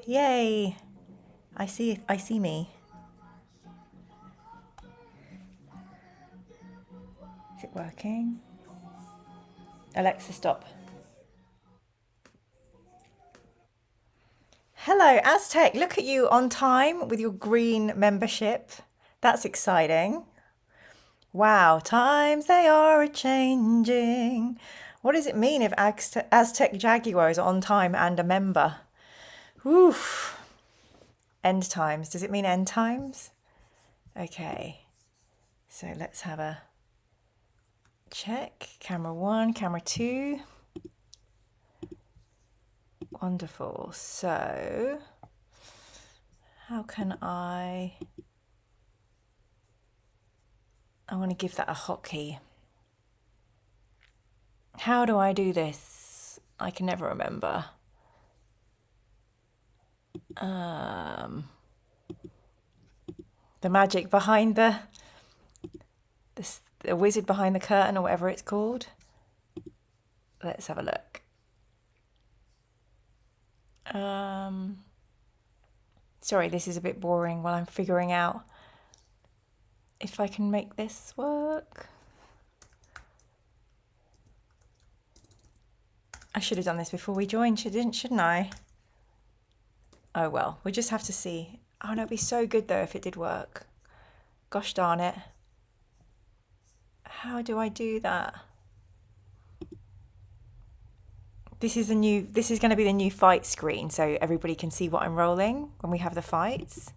Yay! I see me. Is it working? Alexa, stop. Hello, Aztec. Look at you on time with your green membership. That's exciting. Wow, times they are a changing. What does it mean if Aztec Jaguar is on time and a member? Oof. End times. Does it mean end times? Okay. So let's have a check. Camera 1, camera 2. Wonderful. So how can I want to give that a hotkey. How do I do this? I can never remember. The magic behind the wizard behind the curtain, or whatever it's called. Let's have a look. Sorry, this is a bit boring while I'm figuring out if I can make this work. I should have done this before we joined, shouldn't I? Oh well, we'll just have to see. Oh no, it'd be so good though if it did work. Gosh darn it. How do I do that? This is going to be the new fight screen, so everybody can see what I'm rolling when we have the fights.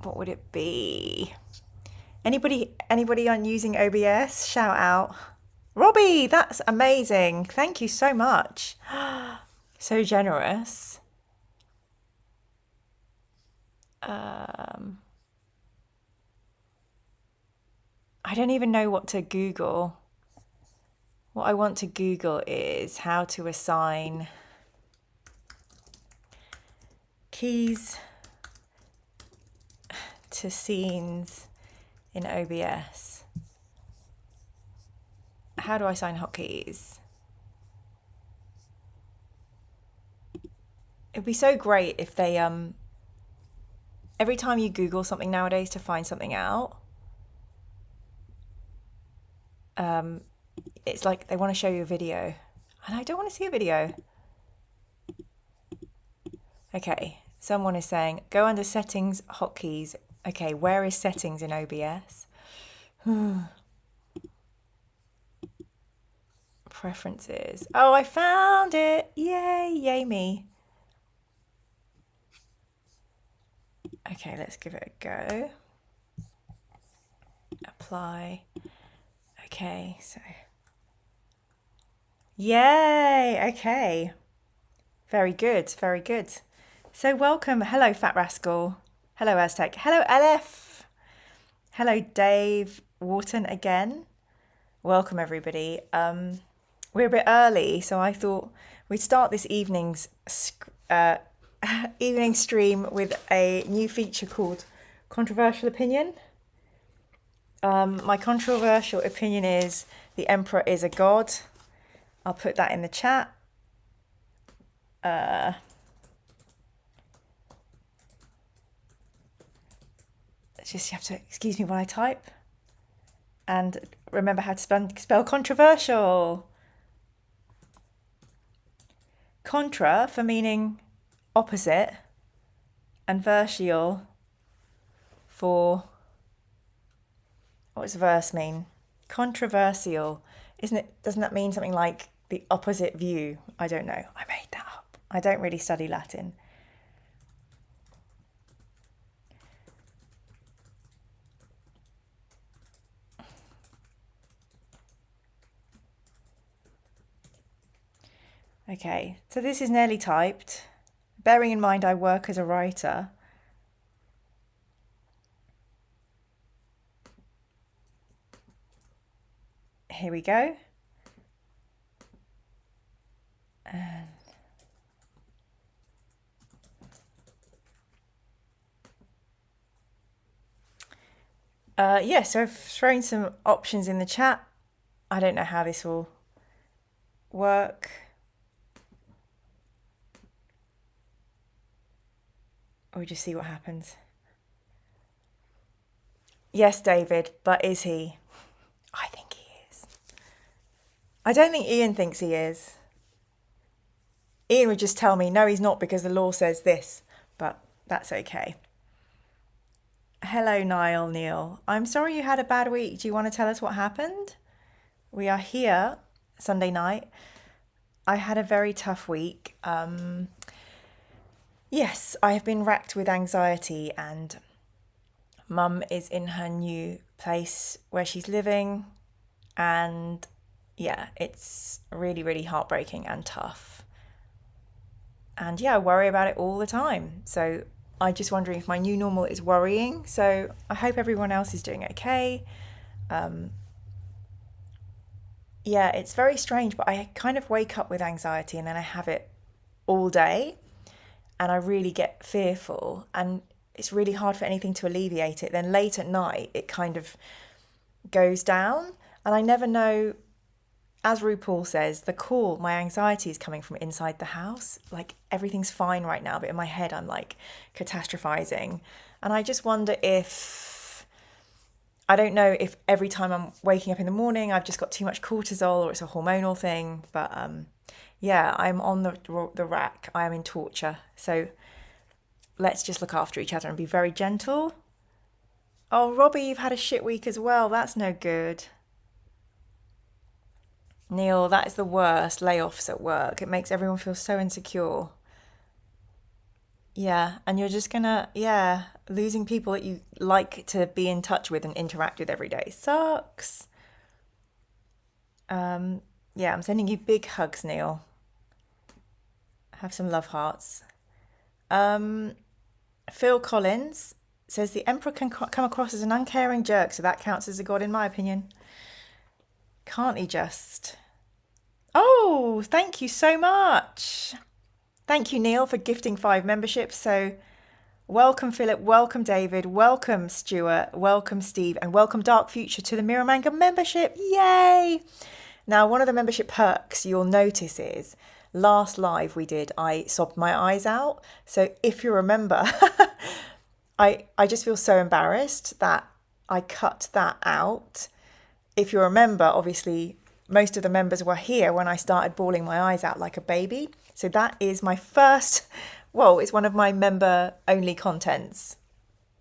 What would it be? Anybody on using OBS? Shout out. Robbie, that's amazing. Thank you so much. So generous. I don't even know what to Google. What I want to Google is how to assign keys to scenes in OBS. How do I assign hotkeys? It'd be so great if they every time you Google something nowadays to find something out, it's like they want to show you a video, and I don't want to see a video. Okay, someone is saying go under settings, hotkeys. Okay, where is settings in OBS? Preferences. Oh, I found it. Yay me. Okay, let's give it a go. Apply. Okay, so yay. Okay, very good, very good. So welcome. Hello, Fat Rascal. Hello, Aztec. Hello, LF. Hello, Dave Wharton again. Welcome, everybody. We're a bit early, so I thought we'd start this evening's evening stream with a new feature called Controversial Opinion. My controversial opinion is the Emperor is a god. I'll put that in the chat. Just have to excuse me while I type. And remember how to spell controversial. Contra for meaning opposite, and versial for, what does verse mean? Controversial, isn't it? Doesn't that mean something like the opposite view? I don't know. I made that up. I don't really study Latin. Okay, so this is nearly typed. Bearing in mind I work as a writer. Here we go. And yeah, so I've thrown some options in the chat. I don't know how this will work. Or we just see what happens. Yes, David, but is he? I think he is. I don't think Ian thinks he is. Ian would just tell me, no, he's not because the law says this, but that's okay. Hello, Niall Neil. I'm sorry you had a bad week. Do you want to tell us what happened? We are here Sunday night. I had a very tough week. Yes, I have been racked with anxiety, and Mum is in her new place where she's living, and yeah, it's really, really heartbreaking and tough. And yeah, I worry about it all the time. So I'm just wondering if my new normal is worrying. So I hope everyone else is doing okay. Yeah, it's very strange, but I kind of wake up with anxiety and then I have it all day and I really get fearful and it's really hard for anything to alleviate it. Then late at night, it kind of goes down and I never know. As RuPaul says, my anxiety is coming from inside the house. Like everything's fine right now, but in my head, I'm like catastrophizing. And I just wonder I don't know if every time I'm waking up in the morning, I've just got too much cortisol or it's a hormonal thing. But yeah, I'm on the rack. I am in torture. So let's just look after each other and be very gentle. Oh, Robbie, you've had a shit week as well. That's no good. Neil, that is the worst, layoffs at work. It makes everyone feel so insecure. Yeah, and you're just gonna, losing people that you like to be in touch with and interact with every day sucks. Yeah, I'm sending you big hugs, Neil. Have some love hearts. Phil Collins says the Emperor can come across as an uncaring jerk, so that counts as a god in my opinion. Can't he just? Oh, thank you so much. Thank you, Neil, for gifting 5 memberships. So welcome, Philip. Welcome, David. Welcome, Stuart. Welcome, Steve. And welcome, Dark Future, to the Mirror Manga membership. Yay! Now, one of the membership perks you'll notice is last live we did, I sobbed my eyes out. So if you remember, I just feel so embarrassed that I cut that out. If you remember, obviously, most of the members were here when I started bawling my eyes out like a baby. So that is my first, it's one of my member-only contents.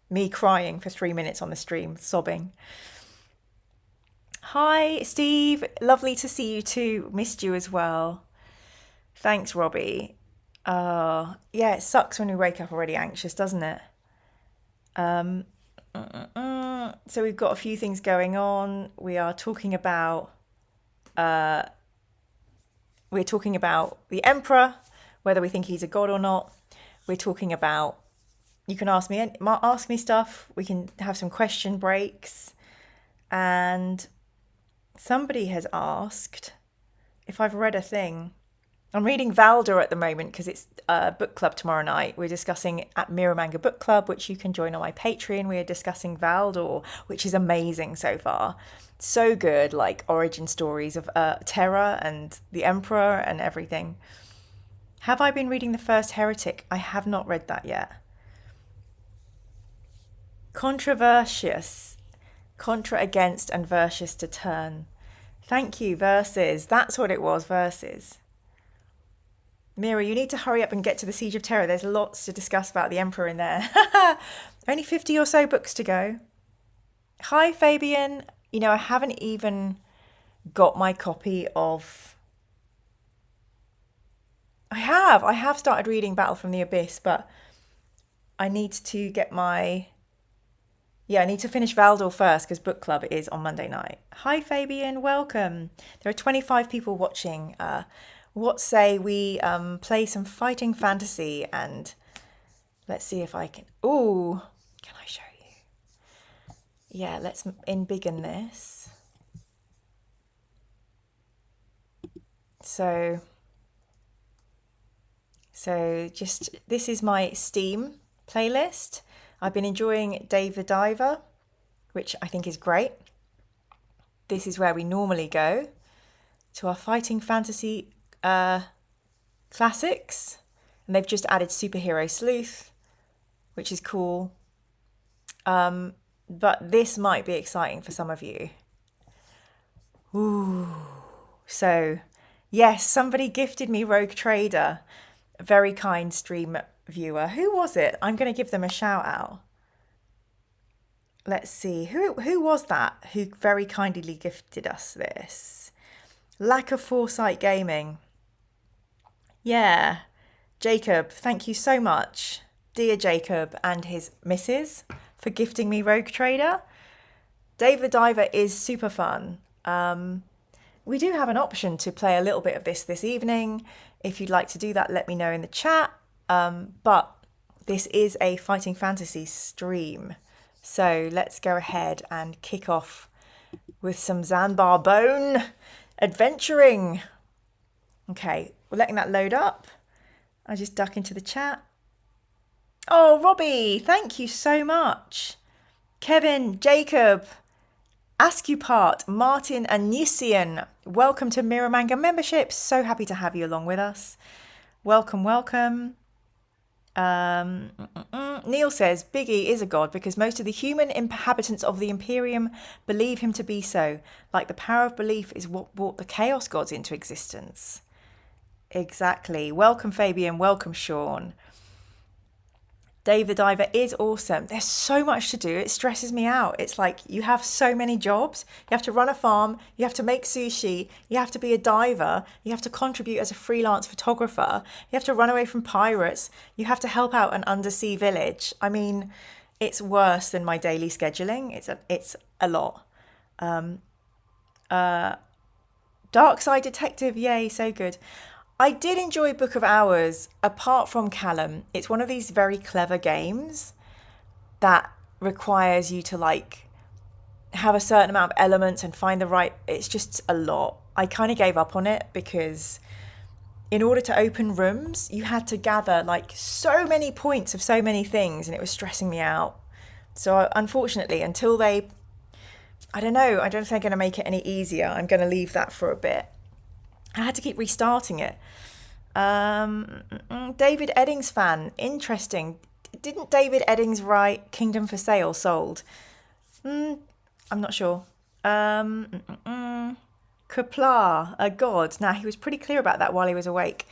Me crying for 3 minutes on the stream, sobbing. Hi, Steve. Lovely to see you too. Missed you as well. Thanks, Robbie. Yeah, it sucks when we wake up already anxious, doesn't it? So we've got a few things going on. We are talking about the Emperor, whether we think he's a god or not. We're talking about, you can ask me stuff. We can have some question breaks. And somebody has asked if I've read a thing. I'm reading Valder at the moment because it's a book club tomorrow night. We're discussing at Mirror Manga Book Club, which you can join on my Patreon. We are discussing Valdor, which is amazing so far. So good, like origin stories of Terra and the Emperor and everything. Have I been reading The First Heretic? I have not read that yet. Controversious. Contra against and versus to turn. Thank you, versus. That's what it was, versus. Mira, you need to hurry up and get to the Siege of Terror. There's lots to discuss about the Emperor in there. Only 50 or so books to go. Hi, Fabian. You know, I haven't even got my copy of... I have started reading Battle from the Abyss, but I need to get I need to finish Valdor first because book club is on Monday night. Hi, Fabian. Welcome. There are 25 people watching. What say we play some fighting fantasy and let's see if I can... Ooh, can I show you? Yeah, let's embiggen this. So just, this is my Steam playlist. I've been enjoying Dave the Diver, which I think is great. This is where we normally go to our fighting fantasy classics, and they've just added Superhero Sleuth, which is cool. But this might be exciting for some of you. Ooh. So, yes, somebody gifted me Rogue Trader, a very kind stream viewer. Who was it? I'm going to give them a shout out. Let's see. Who was that who very kindly gifted us this? Lack of Foresight Gaming. Yeah. Jacob, thank you so much. Dear Jacob and his missus for gifting me Rogue Trader. Dave the Diver is super fun. We do have an option to play a little bit of this evening. If you'd like to do that, let me know in the chat. But this is a Fighting Fantasy stream. So let's go ahead and kick off with some Zanbar Bone adventuring. Okay, we're letting that load up. I just duck into the chat. Oh, Robbie, thank you so much. Kevin, Jacob, Ascupart, Martin and Nisian, welcome to Mirror Manga membership. So happy to have you along with us. Welcome, welcome. Neil says Biggie is a god because most of the human inhabitants of the Imperium believe him to be so. Like the power of belief is what brought the Chaos gods into existence. Exactly. Welcome, Fabian. Welcome, Sean. Dave the Diver is awesome. There's so much to do. It stresses me out. It's like you have so many jobs. You have to run a farm. You have to make sushi. You have to be a diver. You have to contribute as a freelance photographer. You have to run away from pirates. You have to help out an undersea village. I mean, it's worse than my daily scheduling. It's a lot. Dark Side Detective. Yay, so good. I did enjoy Book of Hours, apart from Callum. It's one of these very clever games that requires you to like have a certain amount of elements and find the right... It's just a lot. I kind of gave up on it because in order to open rooms, you had to gather like so many points of so many things and it was stressing me out. So unfortunately, until they... I don't know, I don't think they're going to make it any easier. I'm going to leave that for a bit. I had to keep restarting it. David Eddings fan. Interesting. Didn't David Eddings write Kingdom for Sale Sold? I'm not sure. Kapla, a god. Now, he was pretty clear about that while he was awake.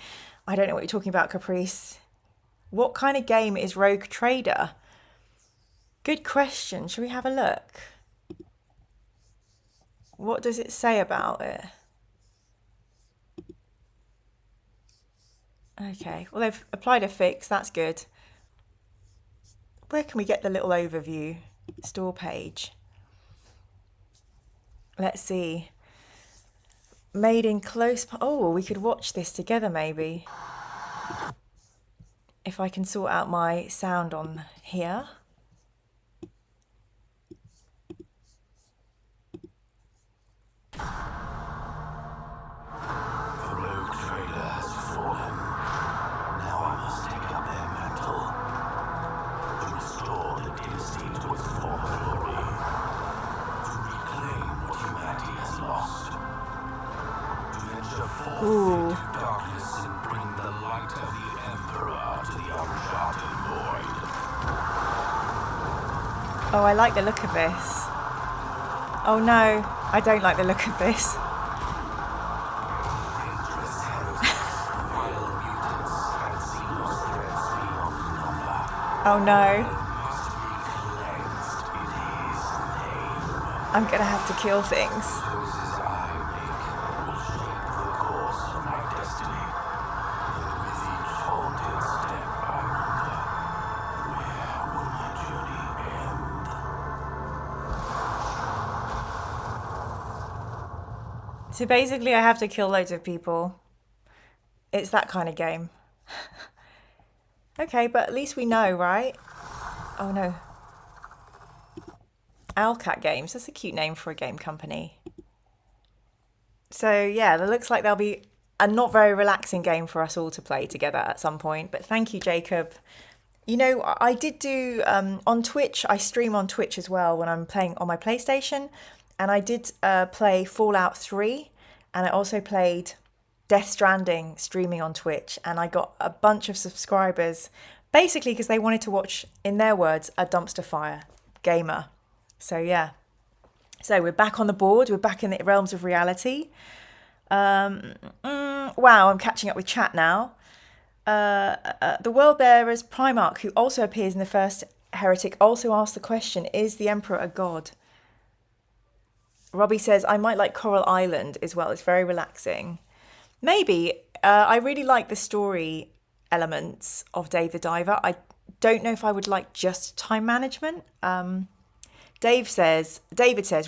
I don't know what you're talking about, Caprice. What kind of game is Rogue Trader? Good question. Shall we have a look? What does it say about it? Okay, well, they've applied a fix. That's good. Where can we get the little overview store page? Let's see. Made in close... Oh, we could watch this together, maybe. If I can sort out my sound on here. Ooh. Darkness and bring the light of the Emperor to the uncharted void. Oh, I like the look of this. Oh no, I don't like the look of this. Oh no. I'm gonna have to kill things. So basically I have to kill loads of people. It's that kind of game. Okay, but at least we know, right? Oh no. Owlcat Games, that's a cute name for a game company. So yeah, it looks like there'll be a not very relaxing game for us all to play together at some point. But thank you, Jacob. You know, I did do on Twitch, I stream on Twitch as well when I'm playing on my PlayStation. And I did play Fallout 3 and I also played Death Stranding streaming on Twitch, and I got a bunch of subscribers Basically, because they wanted to watch, in their words, a dumpster fire gamer. So yeah. So we're back on the board. We're back in the realms of reality. Wow, I'm catching up with chat now. The World Bearers Primarch, who also appears in the first Heretic, also asked the question, is the Emperor a god? Robbie says, I might like Coral Island as well. It's very relaxing. Maybe. I really like the story elements of Dave the Diver. I don't know if I would like just time management. David says,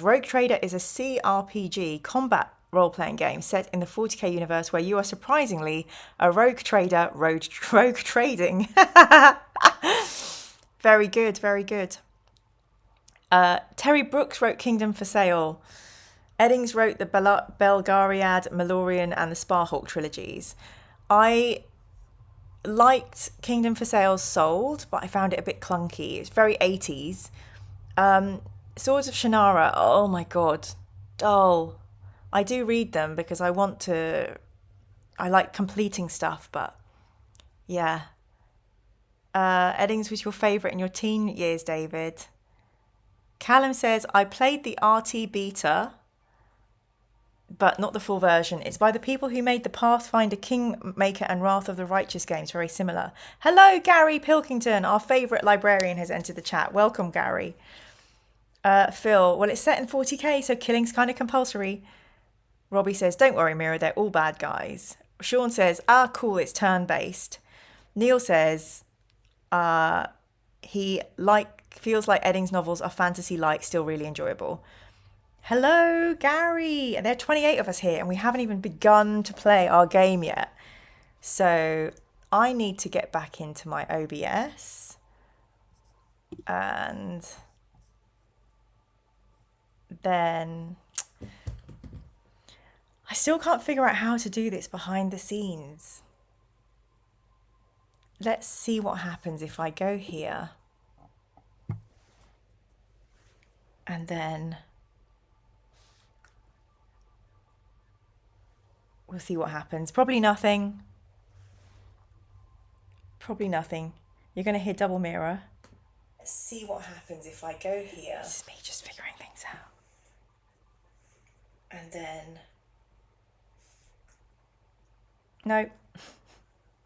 Rogue Trader is a CRPG combat role-playing game set in the 40k universe where you are surprisingly a rogue trader rogue trading. Very good, very good. Terry Brooks wrote Kingdom for Sale. Eddings wrote the Belgariad, Malorian and the Sparhawk trilogies. I liked Kingdom for Sale Sold, but I found it a bit clunky. It's very 80s. Swords of Shannara, oh my god, dull. I do read them because I like completing stuff, but yeah. Eddings was your favourite in your teen years, David. Callum says, I played the RT beta, but not the full version. It's by the people who made the Pathfinder, Kingmaker and Wrath of the Righteous games, very similar. Hello, Gary Pilkington, our favourite librarian has entered the chat. Welcome, Gary. Phil, well, it's set in 40k, so killing's kind of compulsory. Robbie says, don't worry, Mira, they're all bad guys. Sean says, cool, it's turn-based. Neil says, he feels like Eddings novels are fantasy-like, still really enjoyable. Hello, Gary. And there are 28 of us here, and we haven't even begun to play our game yet. So I need to get back into my OBS. And then I still can't figure out how to do this behind the scenes. Let's see what happens if I go here. And then we'll see what happens. Probably nothing. Probably nothing. You're going to hear double mirror. Let's see what happens if I go here. This is me just figuring things out. And then no.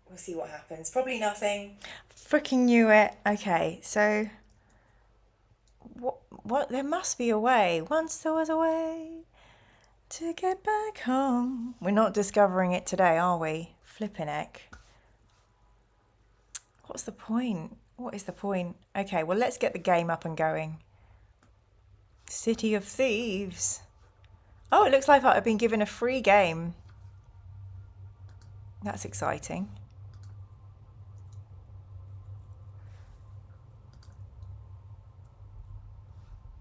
We'll see what happens. Probably nothing. Freaking knew it. Okay, so what there must be a way. Once there was a way to get back home. We're not discovering it today, are we? Flippin' heck. What's the point? What is the point? Okay, well, let's get the game up and going. City of Thieves. Oh, it looks like I've been given a free game. That's exciting.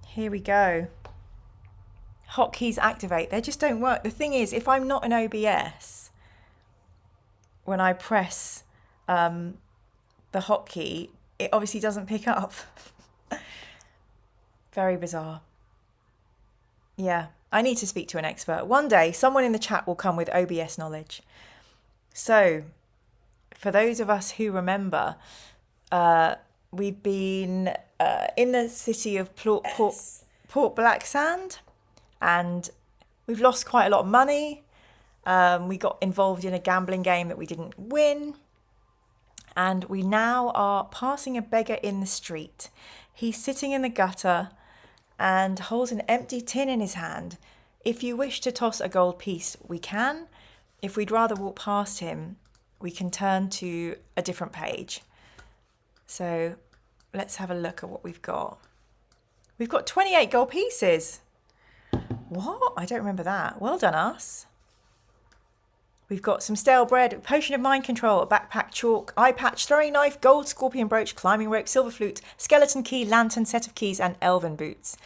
Here we go. Hotkeys activate. They just don't work. The thing is, if I'm not in OBS, when I press the hotkey, it obviously doesn't pick up. Very bizarre. Yeah, I need to speak to an expert. One day, someone in the chat will come with OBS knowledge. So, for those of us who remember, we've been in the city of Port Blacksand, and we've lost quite a lot of money. We got involved in a gambling game that we didn't win. And we now are passing a beggar in the street. He's sitting in the gutter and holds an empty tin in his hand. If you wish to toss a gold piece, we can. If we'd rather walk past him, we can turn to a different page. So let's have a look at what we've got. We've got 28 gold pieces. What? I don't remember that. Well done, us. We've got some stale bread, potion of mind control, a backpack, chalk, eye patch, throwing knife, gold scorpion brooch, climbing rope, silver flute, skeleton key, lantern, set of keys, and elven boots.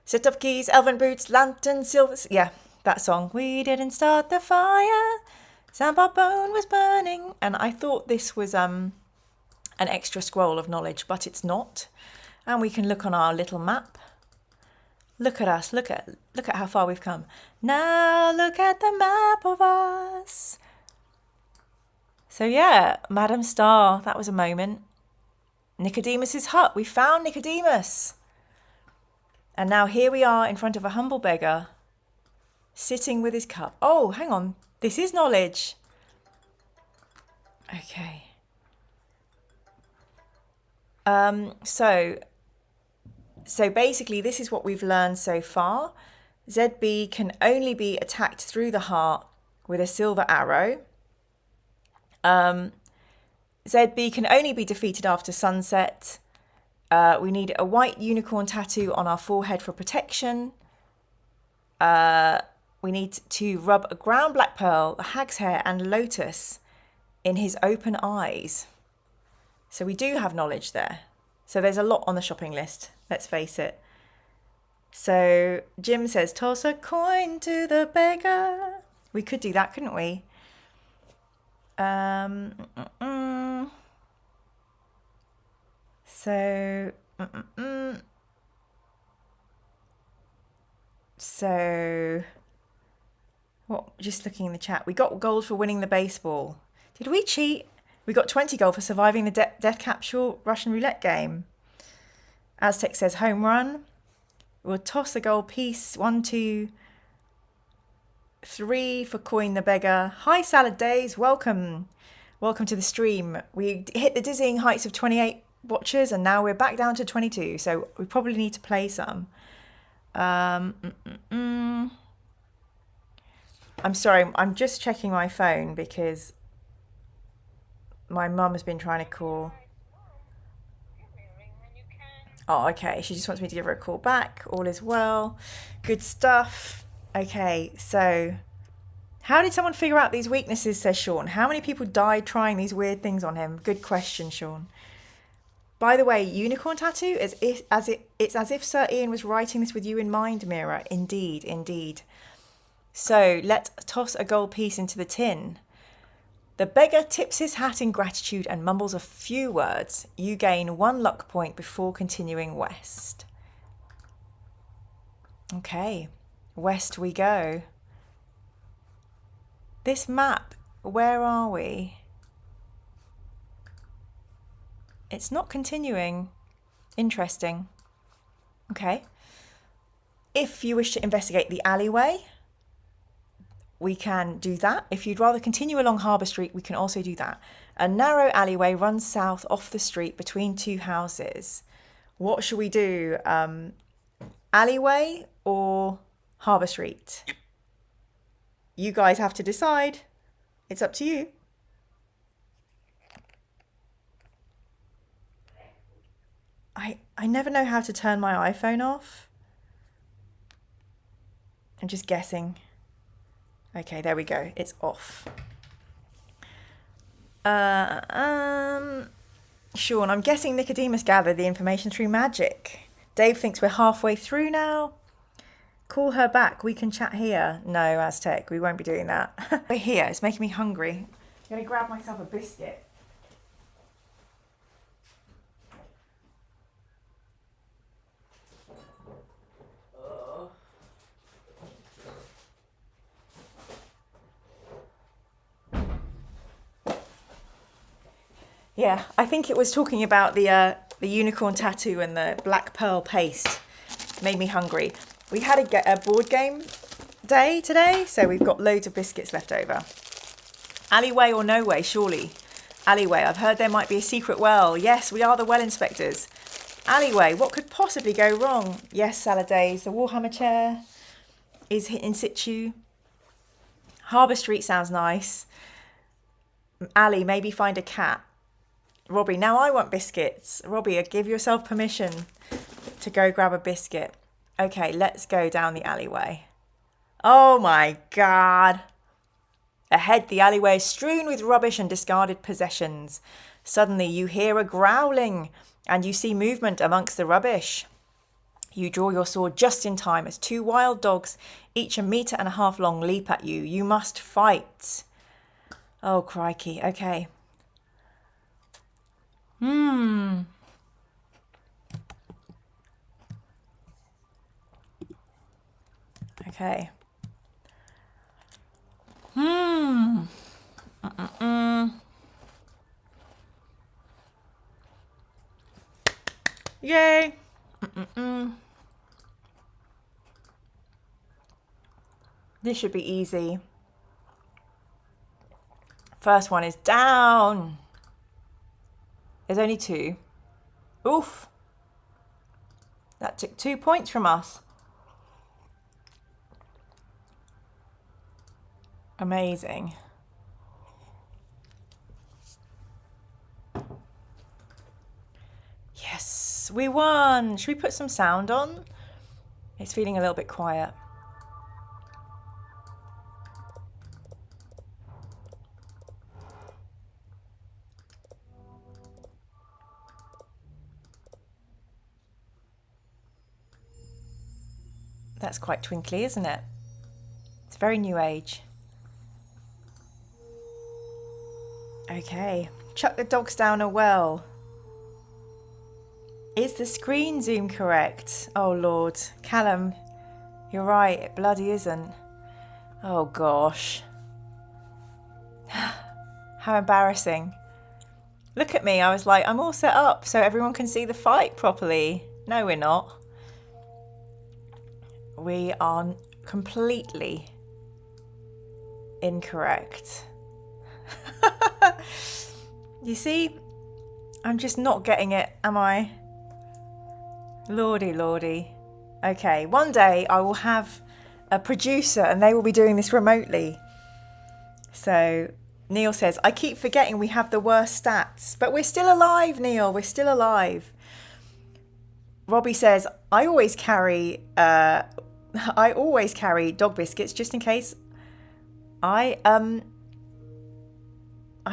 Set of keys, elven boots, lantern, silver... Yeah, that song. We didn't start the fire. Sandbar bone was burning. And I thought this was an extra scroll of knowledge, but it's not. And we can look on our little map. Look at us, look at how far we've come. Now look at the map of us. So yeah, Madam Star, that was a moment. Nicodemus's hut. We found Nicodemus. And now here we are in front of a humble beggar, sitting with his cup. Oh, hang on. This is knowledge. Okay. So basically this is what we've learned so far. ZB can only be attacked through the heart with a silver arrow. ZB can only be defeated after sunset. We need a white unicorn tattoo on our forehead for protection. We need to rub a ground black pearl, a hag's hair and lotus in his open eyes. So we do have knowledge there. So there's a lot on the shopping list, let's face it. So Jim says, toss a coin to the beggar. We could do that, couldn't we? So, what? Just looking in the chat. We got gold for winning the baseball. Did we cheat? We got 20 gold for surviving the death capsule Russian roulette game. Aztec says home run. We'll toss a gold piece. 1, 2, 3 for coin the beggar. Hi Salad Days, welcome. Welcome to the stream. We hit the dizzying heights of 28 watchers and now we're back down to 22. So we probably need to play some. I'm sorry, I'm just checking my phone because my mum has been trying to call. Oh, okay. She just wants me to give her a call back. All is well. Good stuff. Okay, so how did someone figure out these weaknesses, says Sean? How many people died trying these weird things on him? Good question, Sean. By the way, unicorn tattoo, it's as if Sir Ian was writing this with you in mind, Mira. Indeed, indeed. So let's toss a gold piece into the tin. The beggar tips his hat in gratitude and mumbles a few words. You gain 1 luck point before continuing west. Okay, west we go. This map, where are we? It's not continuing. Interesting. Okay. If you wish to investigate the alleyway, we can do that. If you'd rather continue along Harbour Street, we can also do that. A narrow alleyway runs south off the street between 2 houses. What should we do? Alleyway or Harbour Street? You guys have to decide. It's up to you. I never know how to turn my iPhone off. I'm just guessing. Okay, there we go. It's off. Sean, I'm guessing Nicodemus gathered the information through magic. Dave thinks we're halfway through now. Call her back. We can chat here. No, Aztec, we won't be doing that. We're here. It's making me hungry. I'm going to grab myself a biscuit. Yeah, I think it was talking about the unicorn tattoo and the black pearl paste. Made me hungry. We had a board game day today, so we've got loads of biscuits left over. Alleyway or no way, surely. Alleyway, I've heard there might be a secret well. Yes, we are the well inspectors. Alleyway, what could possibly go wrong? Yes, Salad Days, the Warhammer chair is in situ. Harbour Street sounds nice. Alley, maybe find a cat. Robbie, now I want biscuits. Robbie, give yourself permission to go grab a biscuit. Okay, let's go down the alleyway. Oh my God. Ahead, the alleyway is strewn with rubbish and discarded possessions. Suddenly, you hear a growling and you see movement amongst the rubbish. You draw your sword just in time as 2 wild dogs, each 1.5 meters long, leap at you. You must fight. Oh, crikey. Okay. Okay. Yay. This should be easy. First one is down. There's only 2. Oof. That took 2 points from us. Amazing. Yes, we won. Should we put some sound on? It's feeling a little bit quiet. That's quite twinkly, isn't it? It's very new age. Okay, chuck the dogs down a well. Is the screen zoom correct? Oh Lord, Callum, you're right, it bloody isn't. Oh gosh. How embarrassing. Look at me, I was like, I'm all set up so everyone can see the fight properly. No, we're not. We are completely incorrect. You see, I'm just not getting it, am I? Lordy, lordy. Okay, one day I will have a producer and they will be doing this remotely. So Neil says, I keep forgetting we have the worst stats, but we're still alive, Neil, we're still alive. Robbie says, I always carry dog biscuits just in case I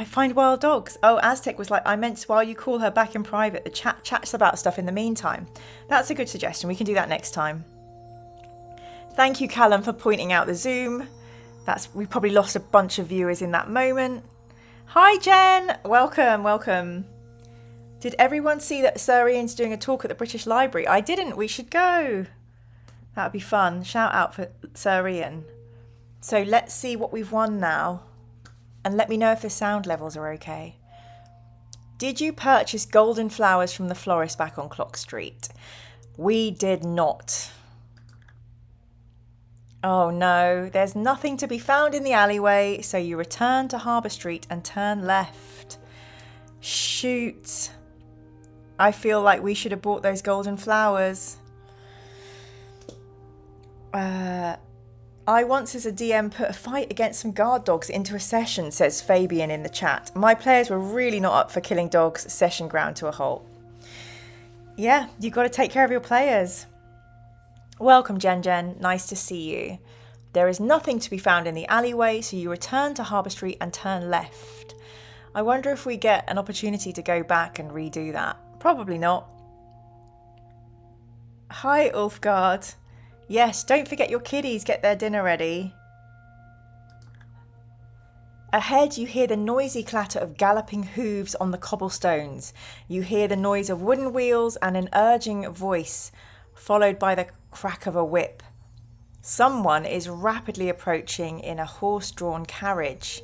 find wild dogs. Oh, Aztec was like, I meant while you call her back in private, the chats about stuff in the meantime. That's a good suggestion. We can do that next time. Thank you, Callum, for pointing out the Zoom. We probably lost a bunch of viewers in that moment. Hi, Jen. Welcome, welcome. Did everyone see that Sir Ian's doing a talk at the British Library? I didn't. We should go. That would be fun. Shout out for Sir Ian. So let's see what we've won now. And let me know if the sound levels are okay. Did you purchase golden flowers from the florist back on Clock Street? We did not. Oh no, there's nothing to be found in the alleyway, so you return to Harbour Street and turn left. Shoot. I feel like we should have bought those golden flowers. I once as a DM put a fight against some guard dogs into a session, says Fabian in the chat. My players were really not up for killing dogs, session ground to a halt. Yeah, you've got to take care of your players. Welcome, Jen. Nice to see you. There is nothing to be found in the alleyway, so you return to Harbour Street and turn left. I wonder if we get an opportunity to go back and redo that. Probably not. Hi, Ulfgard. Yes, don't forget your kiddies get their dinner ready. Ahead you hear the noisy clatter of galloping hooves on the cobblestones. You hear the noise of wooden wheels and an urging voice, followed by the crack of a whip. Someone is rapidly approaching in a horse-drawn carriage.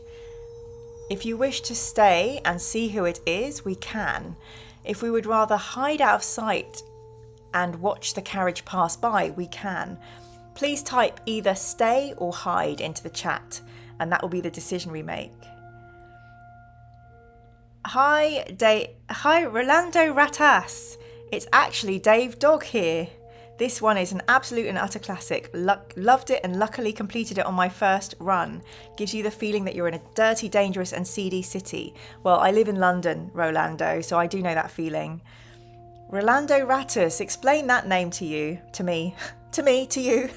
If you wish to stay and see who it is, we can. If we would rather hide out of sight and watch the carriage pass by, we can. Please type either stay or hide into the chat, and that will be the decision we make. Hi, Rolando Ratas. It's actually Dave Dog here. This one is an absolute and utter classic. Loved it and luckily completed it on my first run. Gives you the feeling that you're in a dirty, dangerous and seedy city. Well, I live in London, Rolando, so I do know that feeling. Rolando Ratus, explain that name to you. To me. To you.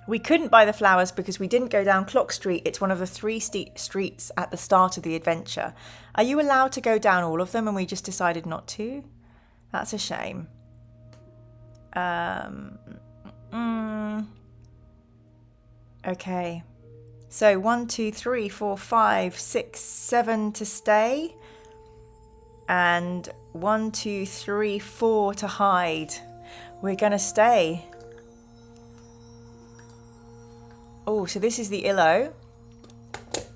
We couldn't buy the flowers because we didn't go down Clock Street. It's one of the 3 streets at the start of the adventure. Are you allowed to go down all of them and we just decided not to? That's a shame. Okay. So 1, 2, 3, 4, 5, 6, 7 to stay. And 1, 2, 3, 4 to hide. We're going to stay. Oh, so this is the Illo.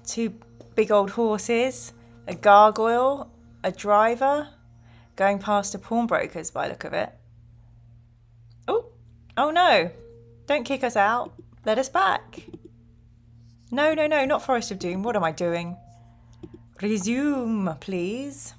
2 big old horses, a gargoyle, a driver, Going past a pawnbroker's by the look of it. Oh, oh no. Don't kick us out. Let us back. No, no, no, not Forest of Doom. What am I doing? Resume, please.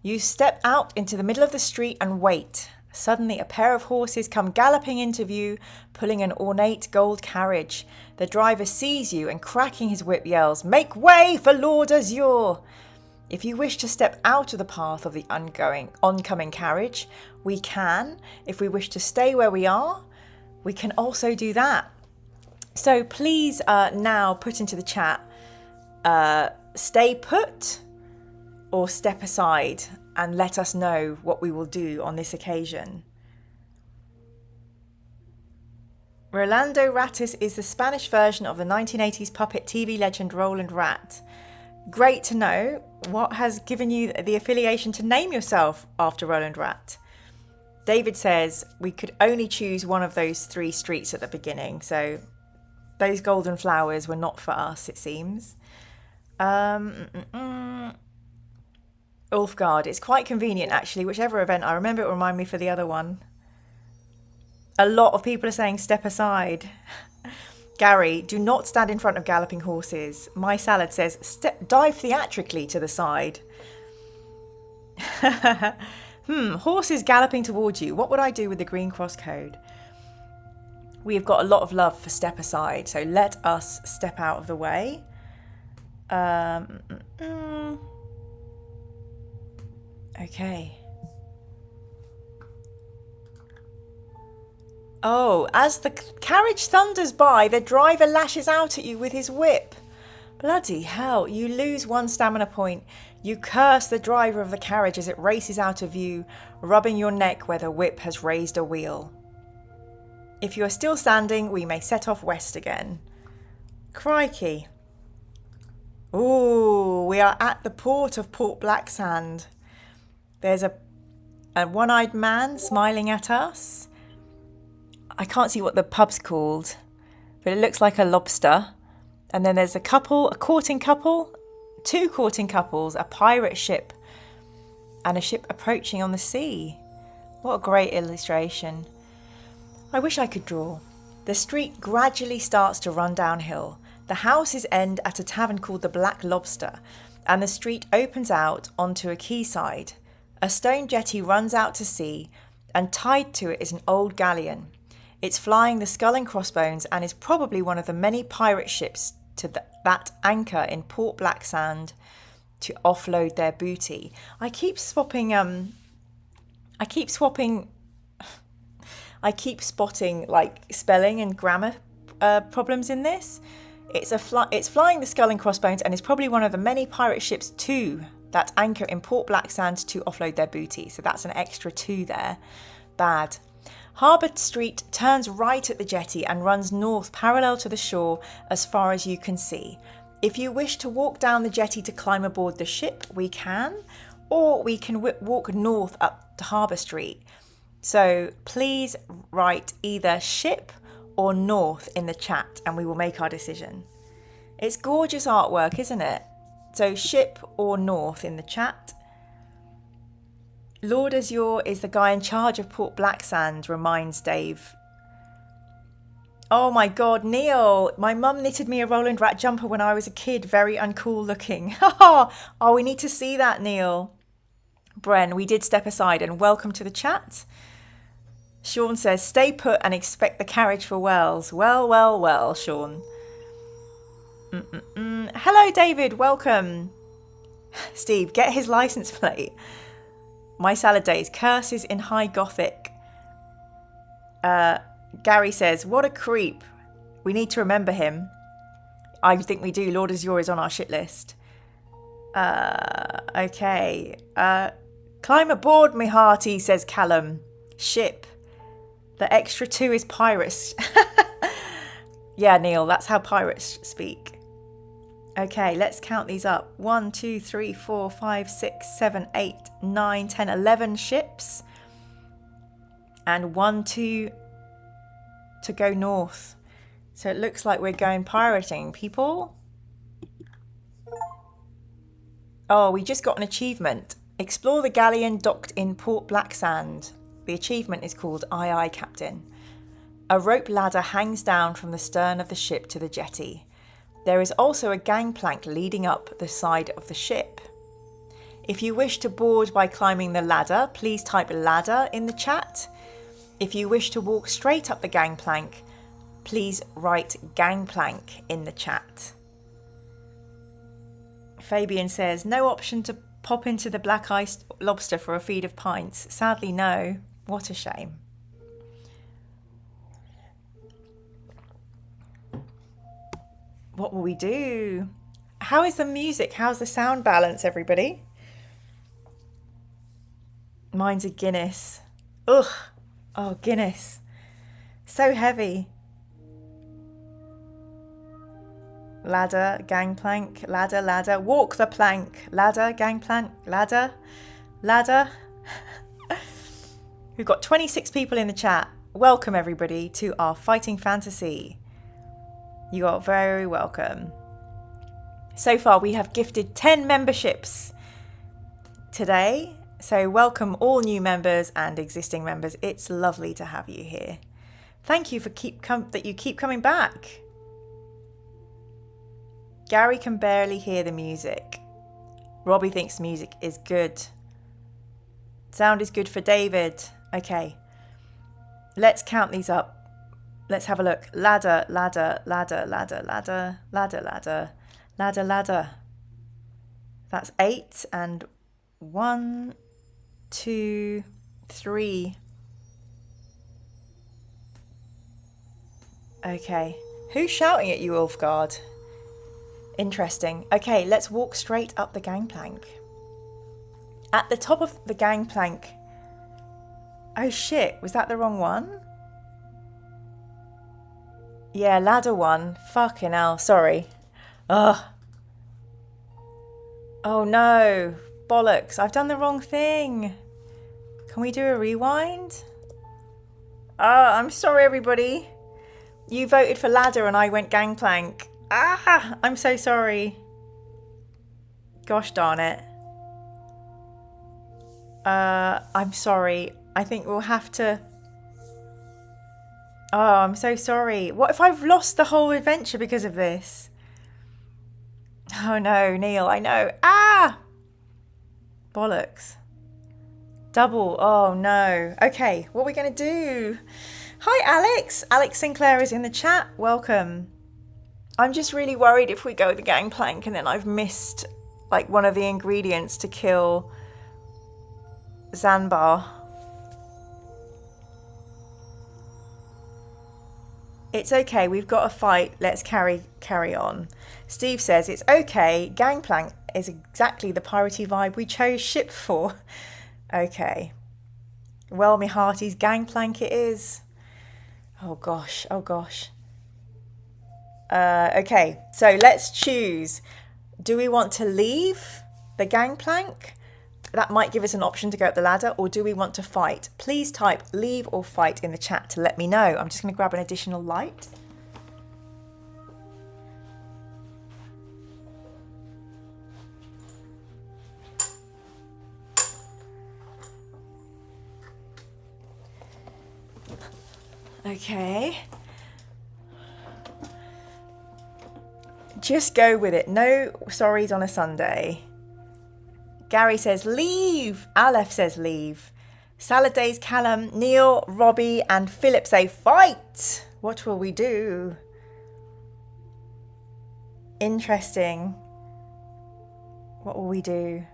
You step out into the middle of the street and wait. Suddenly, a pair of horses come galloping into view, pulling an ornate gold carriage. The driver sees you and, cracking his whip, yells, "Make way for Lord Azure!" If you wish to step out of the path of the oncoming carriage, we can. If we wish to stay where we are, we can also do that. So please now put into the chat, stay put or step aside, and let us know what we will do on this occasion. Rolando Ratis is the Spanish version of the 1980s puppet TV legend Roland Rat. Great to know. What has given you the affiliation to name yourself after Roland Rat? David says we could only choose one of those 3 streets at the beginning, so those golden flowers were not for us, it seems. Ulfgard. It's quite convenient, actually. Whichever event, I remember it will remind me for the other one. A lot of people are saying step aside. Gary, do not stand in front of galloping horses. My salad says dive theatrically to the side. Horses galloping towards you. What would I do with the green cross code? We have got a lot of love for step aside, so let us step out of the way. Okay. Oh, as the carriage thunders by, the driver lashes out at you with his whip. Bloody hell, you lose 1 stamina point. You curse the driver of the carriage as it races out of view, rubbing your neck where the whip has raised a wheel. If you are still standing, we may set off west again. Crikey. Ooh, we are at the port of Port Blacksand. There's a one-eyed man smiling at us. I can't see what the pub's called, but it looks like a lobster. And then there's a courting couple, 2 courting couples, a pirate ship, and a ship approaching on the sea. What a great illustration. I wish I could draw. The street gradually starts to run downhill. The houses end at a tavern called the Black Lobster, and the street opens out onto a quayside. A stone jetty runs out to sea, and tied to it is an old galleon. It's flying the Skull and Crossbones and is probably one of the many pirate ships that anchor in Port Blacksand to offload their booty. I keep spotting like spelling and grammar problems in this. It's flying the Skull and Crossbones and is probably one of the many pirate ships too that anchor in Port Blacksand to offload their booty. So that's an extra 2 there. Bad. Harbour Street turns right at the jetty and runs north parallel to the shore as far as you can see. If you wish to walk down the jetty to climb aboard the ship, we can, or we can walk north up to Harbour Street. So please write either ship or north in the chat and we will make our decision. It's gorgeous artwork, isn't it? So ship or north in the chat. Lord Azure is the guy in charge of Port Blacksand, reminds Dave. Oh my god, Neil! My mum knitted me a Roland Rat jumper when I was a kid, very uncool looking. Oh, we need to see that, Neil. Bren, we did step aside and welcome to the chat. Sean says, stay put and expect the carriage for Wells. Well, well, well, Sean. Hello, David, welcome. Steve, get his license plate. My salad days, curses in high Gothic. Gary says, what a creep. We need to remember him. I think we do. Lord Azure is on our shit list. Okay. Climb aboard, me hearty, says Callum. Ship. The extra 2 is pirates. Yeah, Neil, that's how pirates speak. Okay, let's count these up. 1, 2, 3, 4, 5, 6, 7, 8, 9, 10, 11 ships. And 1, 2 to go north. So it looks like we're going pirating, people. Oh, we just got an achievement. Explore the galleon docked in Port Blacksand. The achievement is called Aye Aye Captain. A rope ladder hangs down from the stern of the ship to the jetty. There is also a gangplank leading up the side of the ship. If you wish to board by climbing the ladder, please type ladder in the chat. If you wish to walk straight up the gangplank, please write gangplank in the chat. Fabian says, no option to pop into the Black Ice Lobster for a feed of pints. Sadly, no. What a shame. What will we do? How is the music? How's the sound balance, everybody? Mine's a Guinness. Ugh. Oh, Guinness. So heavy. Ladder, gangplank, ladder, ladder. Walk the plank. Ladder, gangplank, ladder, ladder. We've got 26 people in the chat. Welcome, everybody, to our Fighting Fantasy. You are very welcome. So far, we have gifted 10 memberships today. So welcome all new members and existing members. It's lovely to have you here. Thank you for that you keep coming back. Gary can barely hear the music. Robbie thinks music is good. Sound is good for David. Okay. Let's count these up. Let's have a look. Ladder, ladder, ladder, ladder, ladder, ladder, ladder, ladder, ladder. That's 8 and 1, 2, 3. Okay. Who's shouting at you, Ulfgard? Interesting. Okay, let's walk straight up the gangplank. At the top of the gangplank... Oh shit, was that the wrong one? Yeah, ladder one. Fucking hell, sorry. Ugh. Oh no, bollocks, I've done the wrong thing. Can we do a rewind? Oh, I'm sorry everybody. You voted for ladder and I went gangplank. Ah, I'm so sorry. Gosh darn it. I'm sorry. I think we'll have to... Oh, I'm so sorry. What if I've lost the whole adventure because of this? Oh no, Neil, I know. Ah! Bollocks. Double. Oh no. Okay, what are we going to do? Hi, Alex. Alex Sinclair is in the chat. Welcome. I'm just really worried if we go the gangplank and then I've missed like one of the ingredients to kill Zanbar. It's okay, we've got a fight, let's carry on. Steve says, it's okay, gangplank is exactly the piratey vibe we chose ship for. Okay. Well, me hearties, gangplank it is. Oh gosh, oh gosh. Okay, so let's choose. Do we want to leave the gangplank? That might give us an option to go up the ladder, or do we want to fight? Please type leave or fight in the chat to let me know. I'm just going to grab an additional light. Okay. Just go with it. No sorries on a Sunday. Gary says leave. Aleph says leave. Salad Days, Callum, Neil, Robbie and Philip say fight. What will we do? Interesting. What will we do?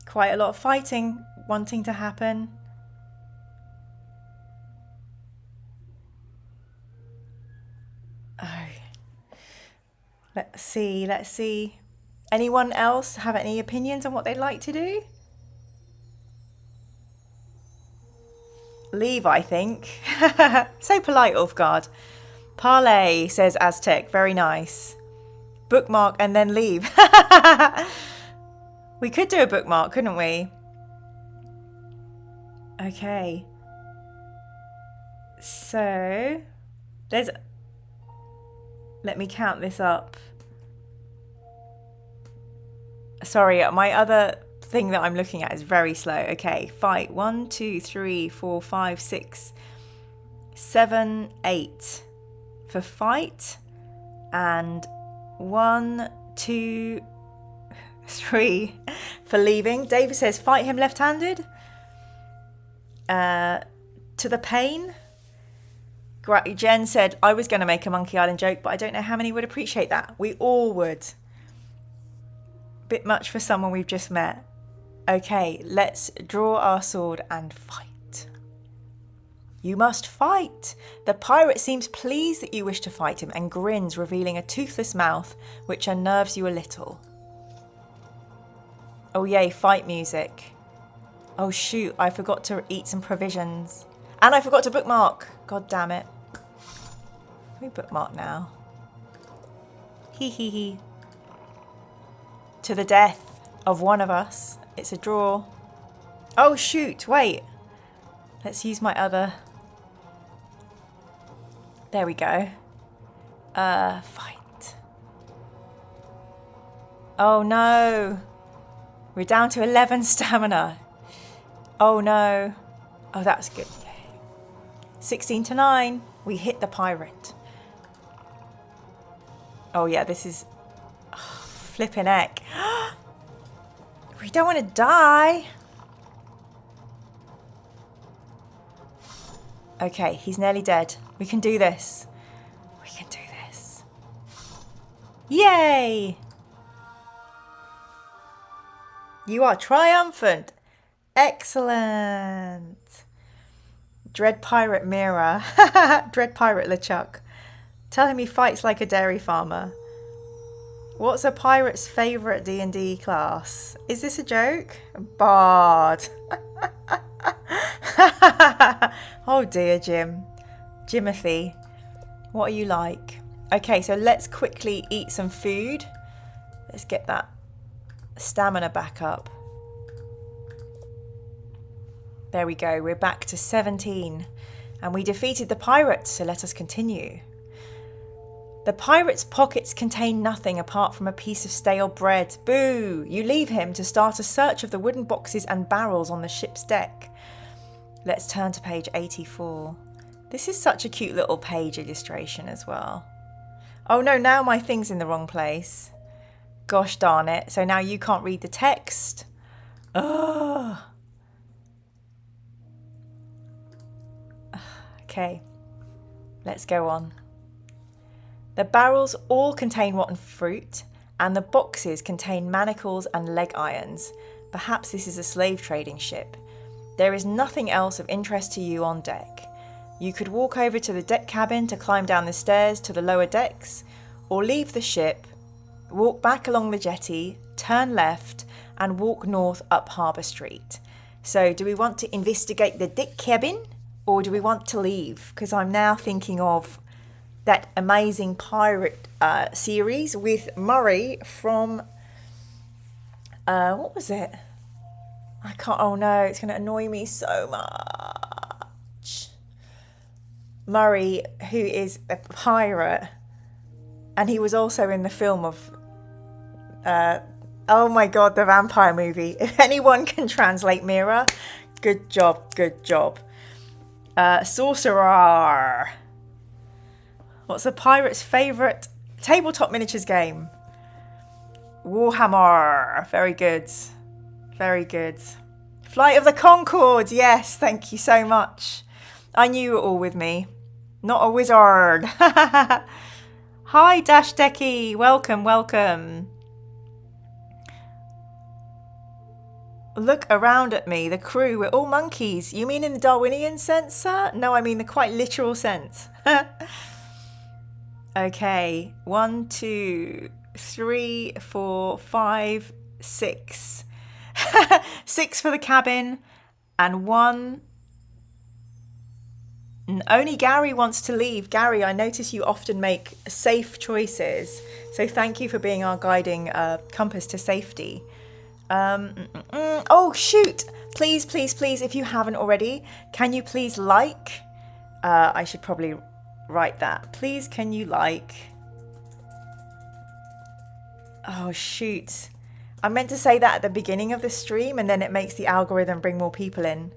Quite a lot of fighting wanting to happen. Oh. Let's see. Anyone else have any opinions on what they'd like to do? Leave, I think. So polite, Ulfgard. Parlay, says Aztec. Very nice. Bookmark and then leave. We could do a bookmark, couldn't we? Okay. So, let me count this up. Sorry, my other thing that I'm looking at is very slow. Okay, fight. 1, 2, 3, 4, 5, 6, 7, 8 for fight, and 1, 2, 3 for leaving. David says fight him left-handed. To the pain. Jen said I was going to make a Monkey Island joke, but I don't know how many would appreciate that. We all would. Bit much for someone we've just met. Okay, let's draw our sword and fight. You must fight. The pirate seems pleased that you wish to fight him and grins, revealing a toothless mouth which unnerves you a little. Oh yay, fight music. Oh shoot, I forgot to eat some provisions. And I forgot to bookmark. God damn it. Let me bookmark now. Hee hee hee. To the death of one of us. It's a draw. Oh shoot, wait. Let's use my other. There we go. Fight. Oh no. We're down to 11 stamina. Oh no. Oh, that's good. 16 to 9. We hit the pirate. Oh yeah, this is flipping heck. We don't want to die. Okay, he's nearly dead. We can do this. We can do this. Yay! You are triumphant. Excellent. Dread Pirate Mira. Dread Pirate LeChuck. Tell him he fights like a dairy farmer. What's a pirate's favourite D&D class? Is this a joke? Bard. Oh dear, Jim. Jimothy. What are you like? Okay, so let's quickly eat some food. Let's get that stamina back up. There we go. We're back to 17. And we defeated the pirates, so let us continue. The pirate's pockets contain nothing apart from a piece of stale bread. Boo! You leave him to start a search of the wooden boxes and barrels on the ship's deck. Let's turn to page 84. This is such a cute little page illustration as well. Oh no, now my thing's in the wrong place. Gosh darn it. So now you can't read the text. Ugh. Okay, let's go on. The barrels all contain rotten fruit, and the boxes contain manacles and leg irons. Perhaps this is a slave trading ship. There is nothing else of interest to you on deck. You could walk over to the deck cabin to climb down the stairs to the lower decks, or leave the ship, walk back along the jetty, turn left, and walk north up Harbour Street. So do we want to investigate the deck cabin? Or do we want to leave? Because I'm now thinking of that amazing pirate series with Murray from... what was it? I can't... Oh no, it's going to annoy me so much. Murray, who is a pirate. And he was also in the film of... oh my god, the vampire movie. If anyone can translate Mira, good job, good job. Sorcerer. What's a pirate's favourite tabletop miniatures game? Warhammer. Very good. Very good. Flight of the Conchords. Yes, thank you so much. I knew you were all with me. Not a wizard. Hi, Dash Decky. Welcome, welcome. Look around at me, the crew, we're all monkeys. You mean in the Darwinian sense, sir? No, I mean the quite literal sense. Okay, 1, 2, 3, 4, 5, 6. 6 for the cabin, and 1. Only Gary wants to leave. Gary, I notice you often make safe choices. So thank you for being our guiding compass to safety. Oh shoot, please if you haven't already, can you please like, I should probably write that, please can you like, oh shoot, I meant to say that at the beginning of the stream, and then it makes the algorithm bring more people in.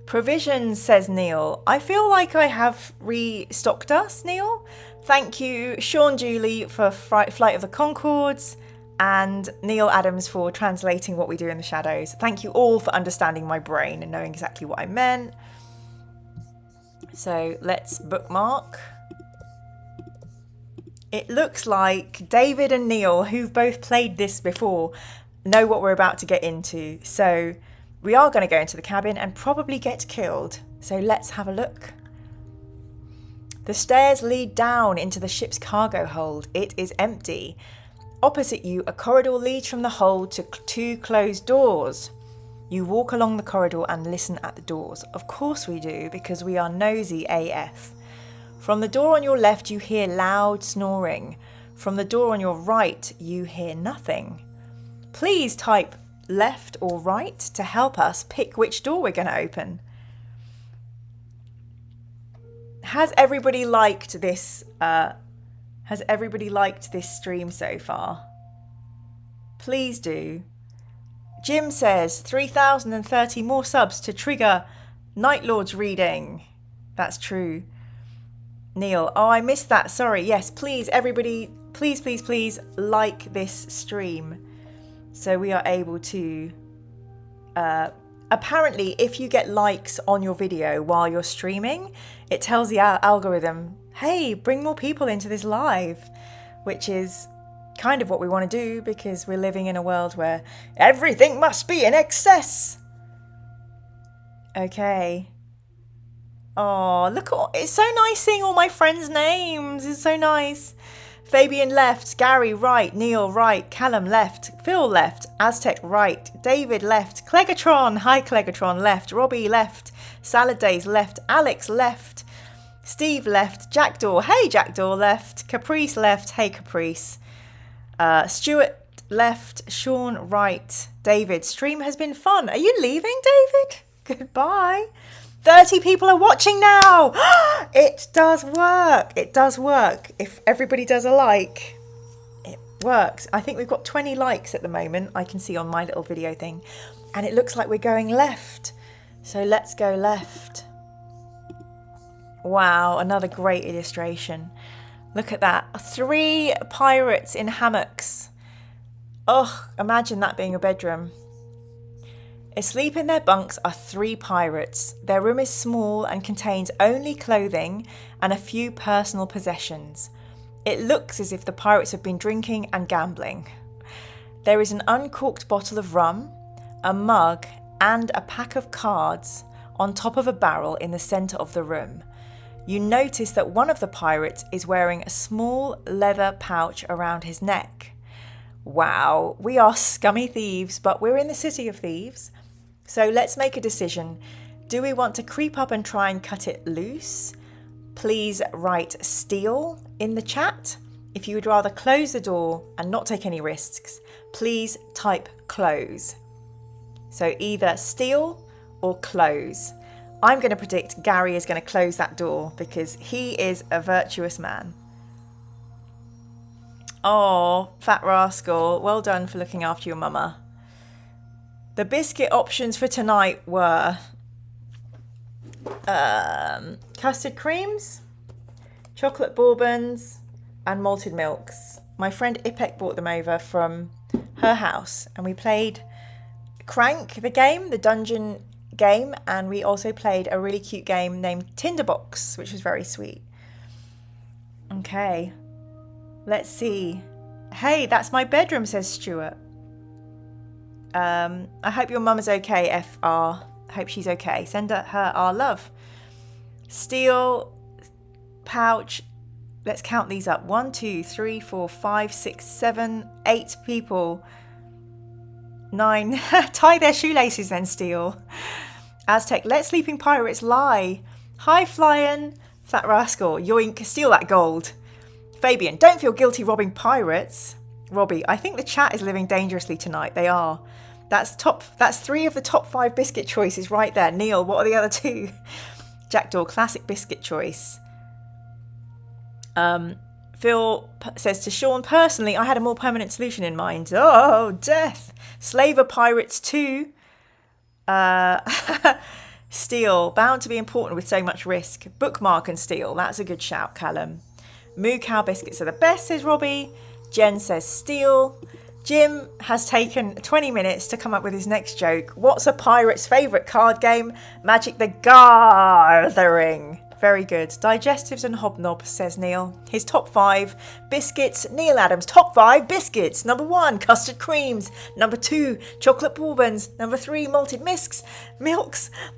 Provisions, says Neil. I feel like I have restocked us, Neil. Thank you, Sean Julie, for Flight of the Conchords, and Neil Adams for translating what we do in the shadows. Thank you all for understanding my brain and knowing exactly what I meant. So let's bookmark. It looks like David and Neil, who've both played this before, know what we're about to get into. So we are going to go into the cabin and probably get killed. So let's have a look. The stairs lead down into the ship's cargo hold. It is empty. Opposite you, a corridor leads from the hold to two closed doors. You walk along the corridor and listen at the doors. Of course we do, because we are nosy AF. From the door on your left, you hear loud snoring. From the door on your right, you hear nothing. Please type left or right to help us pick which door we're going to open. Has everybody liked this? Has everybody liked this stream so far? Please do. Jim says 3,030 more subs to trigger Night Lord's reading. That's true. Neil, oh, I missed that. Sorry. Yes, please, everybody, please, please, please like this stream so we are able to. Apparently, if you get likes on your video while you're streaming, it tells the algorithm, hey, bring more people into this live, which is kind of what we want to do because we're living in a world where everything must be in excess. Okay. Oh, look, it's so nice seeing all my friends' names. It's so nice. Fabian left, Gary right, Neil right, Callum left, Phil left, Aztec right, David left, Clegatron, hi Clegatron left, Robbie left, Salad Days left, Alex left, Steve left, Jackdaw, hey Jackdaw left, Caprice left, hey Caprice, Stuart left, Sean right, David, stream has been fun. Are you leaving, David? Goodbye. 30 people are watching now. It does work. It does work. If everybody does a like, it works. I think we've got 20 likes at the moment. I can see on my little video thing. And it looks like we're going left. So let's go left. Wow, another great illustration. Look at that. 3 pirates in hammocks. Oh, imagine that being a bedroom. Asleep in their bunks are 3 pirates. Their room is small and contains only clothing and a few personal possessions. It looks as if the pirates have been drinking and gambling. There is an uncorked bottle of rum, a mug, and a pack of cards on top of a barrel in the centre of the room. You notice that one of the pirates is wearing a small leather pouch around his neck. Wow, we are scummy thieves, but we're in the City of Thieves. So let's make a decision. Do we want to creep up and try and cut it loose? Please write steal in the chat. If you would rather close the door and not take any risks, please type close. So either steal or close. I'm going to predict Gary is going to close that door because he is a virtuous man. Oh, fat rascal. Well done for looking after your mama. The biscuit options for tonight were custard creams, chocolate bourbons, and malted milks. My friend Ipek brought them over from her house, and we played Crank, the game, the dungeon game, and we also played a really cute game named Tinderbox, which was very sweet. Okay, let's see. Hey, that's my bedroom, says Stuart. I hope your mum is okay, FR. Hope she's okay. Send her our love. Steel pouch. Let's count these up. 1, 2, 3, 4, 5, 6, 7, 8 people. 9. Tie their shoelaces then, Steel. Aztec. Let sleeping pirates lie. High flying. Fat rascal. Yoink. Steal that gold. Fabian. Don't feel guilty robbing pirates. Robbie. I think the chat is living dangerously tonight. They are. That's 3 of the top 5 biscuit choices right there. Neil, what are the other 2? Jackdaw, classic biscuit choice. Phil says to Sean, personally, I had a more permanent solution in mind. Oh, death. Slaver Pirates 2. Steal. Bound to be important with so much risk. Bookmark and steal. That's a good shout, Callum. Moo Cow biscuits are the best, says Robbie. Jen says steal. Jim has taken 20 minutes to come up with his next joke. What's a pirate's favourite card game? Magic the Gathering. Very good. Digestives and hobnobs, says Neil. His top 5 biscuits. Neil Adams, top 5 biscuits. Number 1, custard creams. Number 2, chocolate bourbons. Number 3, malted milks.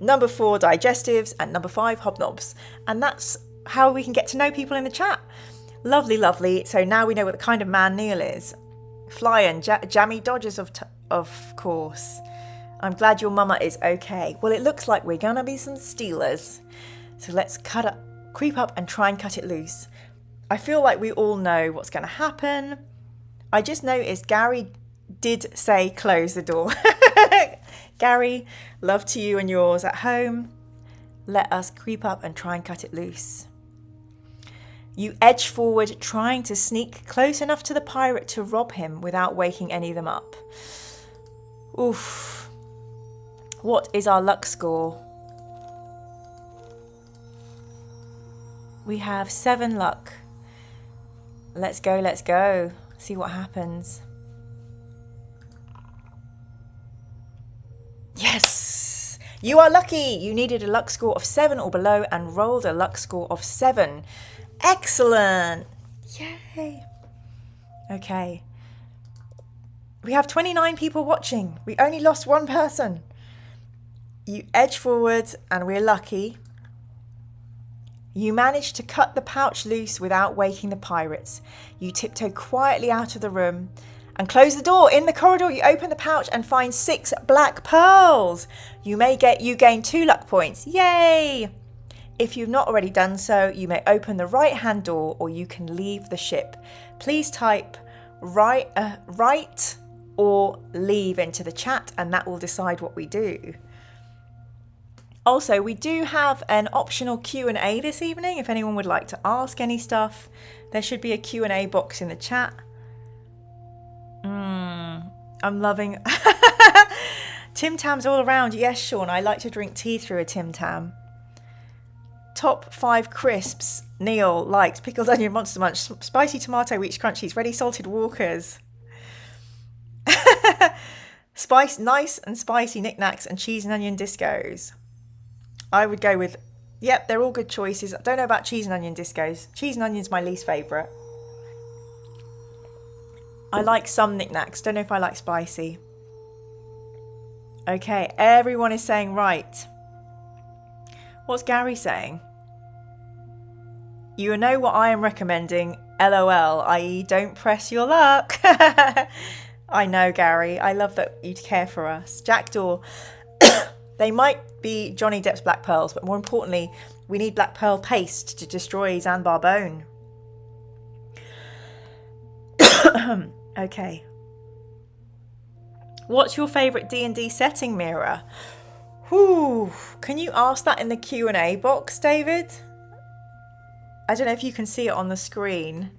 Number 4, digestives. And number 5, hobnobs. And that's how we can get to know people in the chat. Lovely, lovely. So now we know what the kind of man Neil is. Flying, jammy dodgers of course. I'm glad your mama is okay. Well, it looks like we're gonna be some stealers. So let's creep up and try and cut it loose. I feel like we all know what's gonna happen. I just noticed Gary did say close the door. Gary, love to you and yours at home. Let us creep up and try and cut it loose. You edge forward, trying to sneak close enough to the pirate to rob him without waking any of them up. Oof. What is our luck score? We have 7 luck. Let's go, let's go. See what happens. Yes! You are lucky! You needed a luck score of 7 or below and rolled a luck score of 7. Excellent! Yay! Okay. We have 29 people watching. We only lost 1 person. You edge forward and we're lucky. You managed to cut the pouch loose without waking the pirates. You tiptoe quietly out of the room and close the door. In the corridor, you open the pouch and find 6 black pearls. You gain 2 luck points. Yay! If you've not already done so, you may open the right-hand door or you can leave the ship. Please type right or leave into the chat and that will decide what we do. Also, we do have an optional Q&A this evening. If anyone would like to ask any stuff, there should be a Q&A box in the chat. I'm loving... Tim Tams all around. Yes, Sean, I like to drink tea through a Tim Tam. Top 5 crisps. Neil likes pickled onion monster munch, spicy tomato wheat crunchies, ready salted walkers. Nice and spicy knickknacks and cheese and onion discos. I would go with, yep, they're all good choices. I don't know about cheese and onion discos. Cheese and onion's my least favourite. I like some knickknacks. Don't know if I like spicy. Okay, everyone is saying right. What's Gary saying? You know what I am recommending, LOL, i.e. don't press your luck. I know, Gary. I love that you care for us. Jackdaw. They might be Johnny Depp's black pearls, but more importantly, we need black pearl paste to destroy Zanbar Bone. Okay. What's your favourite D&D setting, Mira? Whew. Can you ask that in the Q&A box, David? I don't know if you can see it on the screen.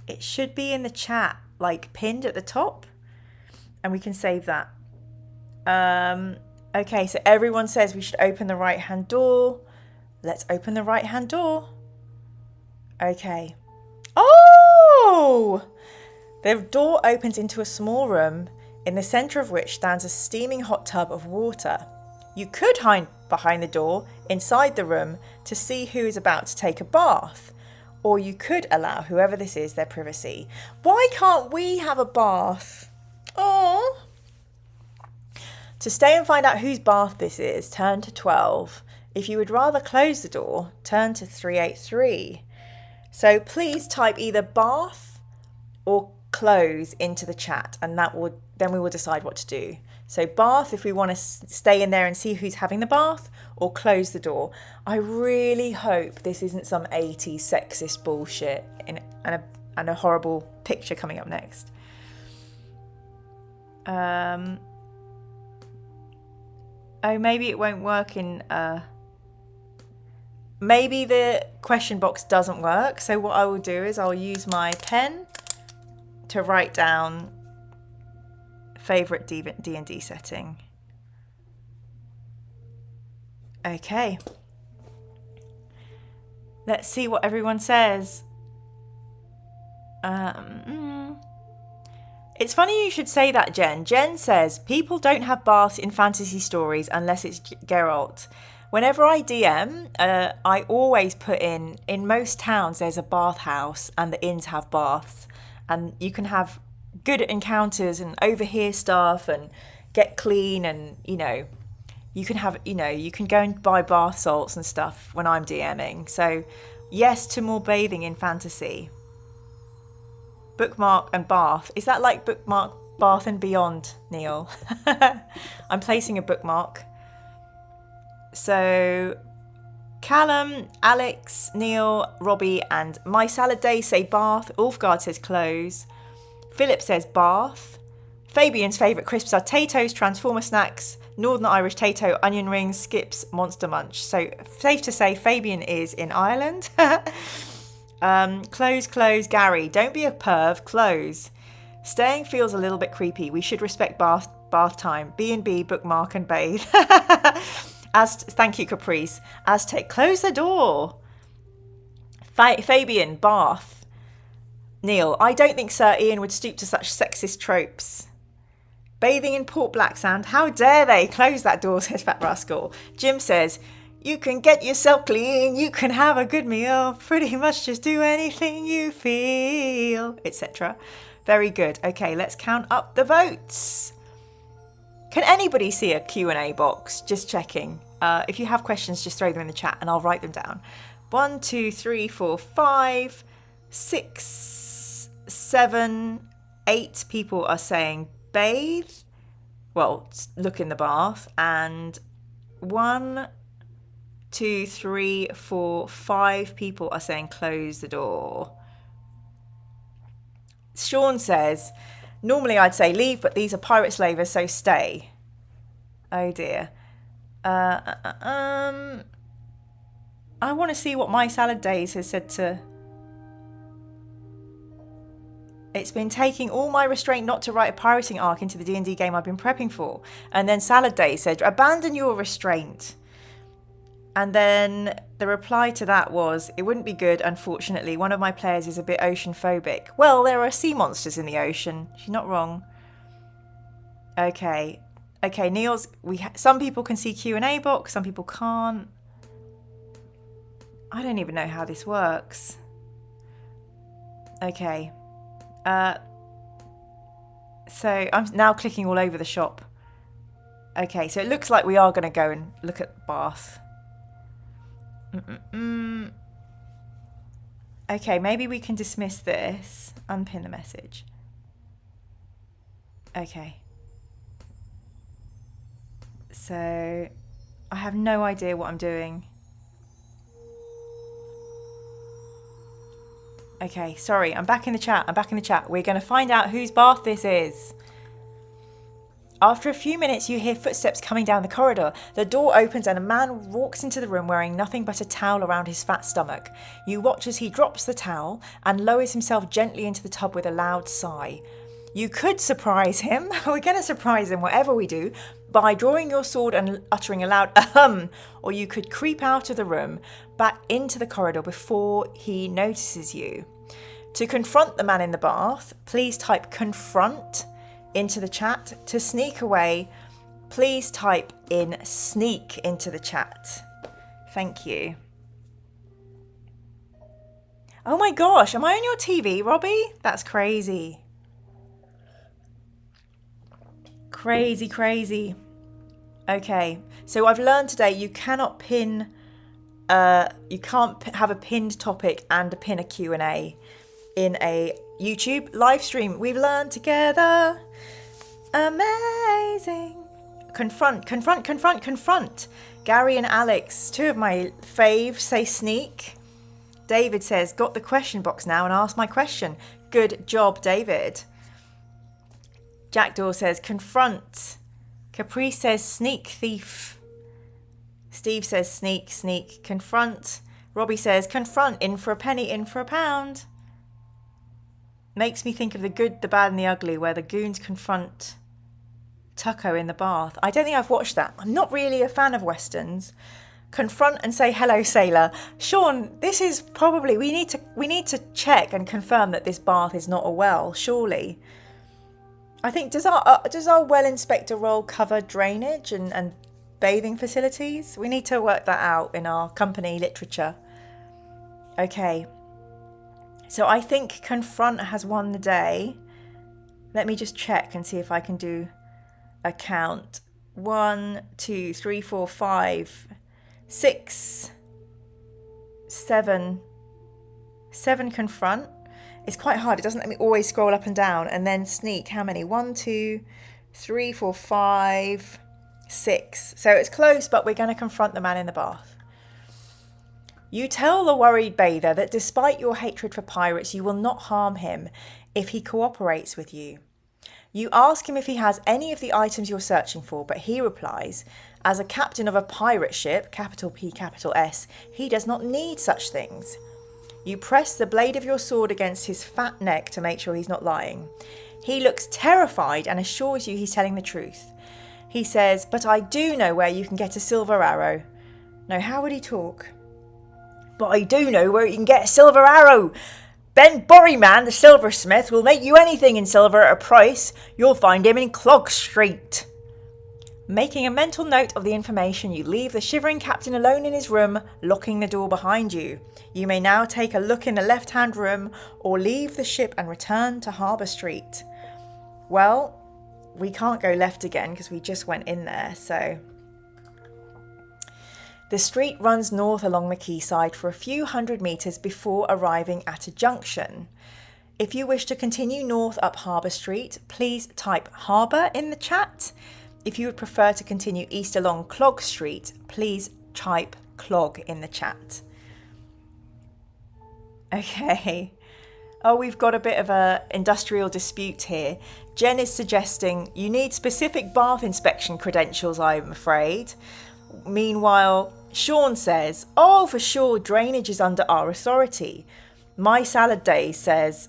It should be in the chat, like pinned at the top, and we can save that. Okay, so everyone says we should open the right-hand door. Let's open the right-hand door. Okay. Oh! The door opens into a small room, in the centre of which stands a steaming hot tub of water. You could hide behind the door, inside the room, to see who is about to take a bath. Or you could allow whoever this is their privacy. Why can't we have a bath? Oh. To stay and find out whose bath this is, turn to 12. If you would rather close the door, turn to 383. So please type either bath or close into the chat, and then we will decide what to do. So bath if we want to stay in there and see who's having the bath, or close the door. I really hope this isn't some 80s sexist bullshit and a horrible picture coming up next. Oh, maybe it won't work in maybe the question box doesn't work. So what I will do is I'll use my pen to write down favorite D&D setting. Okay. Let's see what everyone says. It's funny you should say that, Jen. Jen says, people don't have baths in fantasy stories unless it's Geralt. Whenever I DM, I always put in most towns there's a bathhouse and the inns have baths. And you can have good encounters and overhear stuff and get clean and, you know, you can have, you know, you can go and buy bath salts and stuff when I'm DMing. So yes to more bathing in fantasy. Bookmark and bath. Is that like bookmark, bath and beyond, Neil? I'm placing a bookmark. So Callum, Alex, Neil, Robbie and My Salad Day say bath. Ulfgard says close. Philip says bath. Fabian's favourite crisps are Tato's, Transformer snacks, Northern Irish Tato, onion rings, Skips, Monster Munch. So safe to say Fabian is in Ireland. Close, Gary. Don't be a perv, close. Staying feels a little bit creepy. We should respect bath time. B&B, bookmark and bathe. Thank you, Caprice. Aztec, close the door. Fabian, bath. Neil, I don't think Sir Ian would stoop to such sexist tropes. Bathing in Port Blacksand, how dare they? Close that door, says Fat Rascal. Jim says, you can get yourself clean, you can have a good meal, pretty much just do anything you feel, etc. Very good. Okay, let's count up the votes. Can anybody see a Q&A box? Just checking. If you have questions, just throw them in the chat and I'll write them down. 1, 2, 3, 4, 5, 6, 7, 8 people are saying bathe. Well, look in the bath. And 1, 2, 3, 4, 5 people are saying close the door. Sean says, normally I'd say leave, but these are pirate slavers, so stay. Oh dear. I want to see what My Salad Days has said to... It's been taking all my restraint not to write a pirating arc into the D&D game I've been prepping for. And then Salad Days said, abandon your restraint. And then the reply to that was, it wouldn't be good, unfortunately. One of my players is a bit ocean phobic. Well, there are sea monsters in the ocean. She's not wrong. Okay, Neil's... some people can see Q&A box, some people can't. I don't even know how this works. Okay. So I'm now clicking all over the shop. Okay, so it looks like we are going to go and look at bath. Okay, maybe we can dismiss this. Unpin the message. Okay. So I have no idea what I'm doing. Okay, sorry, I'm back in the chat. We're going to find out whose bath this is. After a few minutes, you hear footsteps coming down the corridor. The door opens and a man walks into the room wearing nothing but a towel around his fat stomach. You watch as he drops the towel and lowers himself gently into the tub with a loud sigh. You could surprise him. We're going to surprise him, whatever we do, by drawing your sword and uttering a loud ahem, or you could creep out of the room, back into the corridor before he notices you. To confront the man in the bath, please type confront into the chat. To sneak away, please type in sneak into the chat. Thank you. Oh my gosh, am I on your TV, Robbie? That's crazy. Crazy. Okay, so I've learned today you cannot pin, you can't have a pinned topic and pin a Q&A in a YouTube live stream. We've learned together. Amazing. Confront. Gary and Alex, two of my faves, say sneak. David says, got the question box now and asked my question. Good job, David. Jackdaw says, confront. Caprice says, sneak thief. Steve says, sneak. Confront. Robbie says, confront, in for a penny, in for a pound. Makes me think of The Good, the Bad and the Ugly, where the goons confront Tucko in the bath. I don't think I've watched that. I'm not really a fan of westerns. Confront and say hello, sailor. Sean, this is probably, we need to check and confirm that this bath is not a well, surely. I think, does our well inspector role cover drainage and bathing facilities? We need to work that out in our company literature. Okay. So I think confront has won the day. Let me just check and see if I can do a count. 1, 2, 3, 4, 5, 6, 7. 7 confront. It's quite hard. It doesn't let me always scroll up and down. And then sneak. How many? 1, 2, 3, 4, 5, 6. So it's close, but we're going to confront the man in the bath. You tell the worried bather that despite your hatred for pirates, you will not harm him if he cooperates with you. You ask him if he has any of the items you're searching for, but he replies, as a captain of a pirate ship, capital P, capital S, he does not need such things. You press the blade of your sword against his fat neck to make sure he's not lying. He looks terrified and assures you he's telling the truth. He says, but I do know where you can get a silver arrow. Now, how would he talk? But I do know where you can get a silver arrow. Ben Borryman, the silversmith, will make you anything in silver at a price. You'll find him in Clog Street. Making a mental note of the information, you leave the shivering captain alone in his room, locking the door behind you. You may now take a look in the left-hand room or leave the ship and return to Harbour Street. Well, we can't go left again because we just went in there, so... The street runs north along the quayside for a few hundred metres before arriving at a junction. If you wish to continue north up Harbour Street, please type harbour in the chat. If you would prefer to continue east along Clog Street, please type clog in the chat. Okay. Oh, we've got a bit of an industrial dispute here. Jen is suggesting you need specific bath inspection credentials, I'm afraid. Meanwhile, Sean says, oh, for sure, drainage is under our authority. My Salad Day says,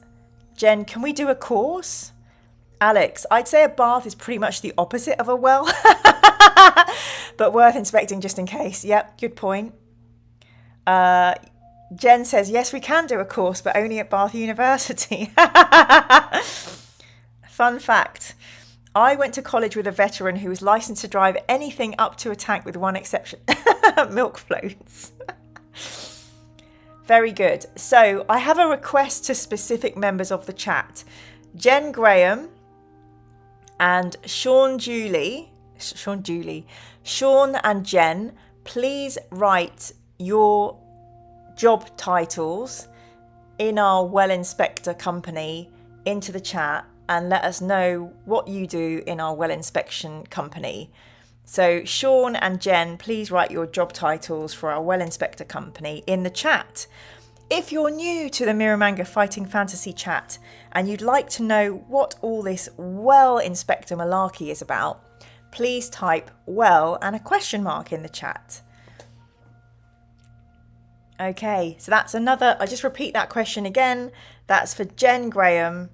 Jen, can we do a course? Alex, I'd say a bath is pretty much the opposite of a well, but worth inspecting just in case. Yep, good point. Jen says, yes, we can do a course, but only at Bath University. Fun fact. I went to college with a veteran who was licensed to drive anything up to a tank with one exception. Milk floats. Very good. So I have a request to specific members of the chat. Jen Graham and Sean and Jen, please write your job titles in our well inspector company into the chat and let us know what you do in our well inspection company. So Sean and Jen, please write your job titles for our well inspector company in the chat. If you're new to the Miramanga Fighting Fantasy chat and you'd like to know what all this well inspector malarkey is about, please type well and a question mark in the chat. Okay, so that's another, I'll just repeat that question again. That's for Jen Graham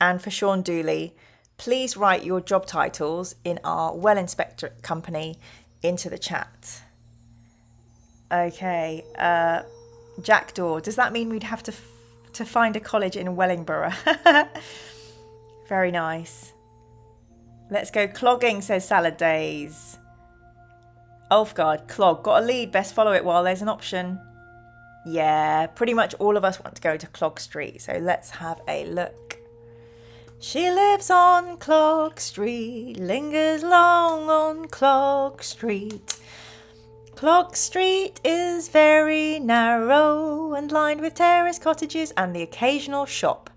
and for Sean Dooley. Please write your job titles in our well inspector company into the chat. Okay, Jackdaw, does that mean we'd have to find a college in Wellingborough? Very nice. Let's go clogging, says Salad Days. Ulfgard, clog, got a lead, best follow it while there's an option. Yeah, pretty much all of us want to go to Clog Street, so let's have a look. She lives on Clog Street, lingers long on Clog Street. Clog Street is very narrow and lined with terrace cottages and the occasional shop.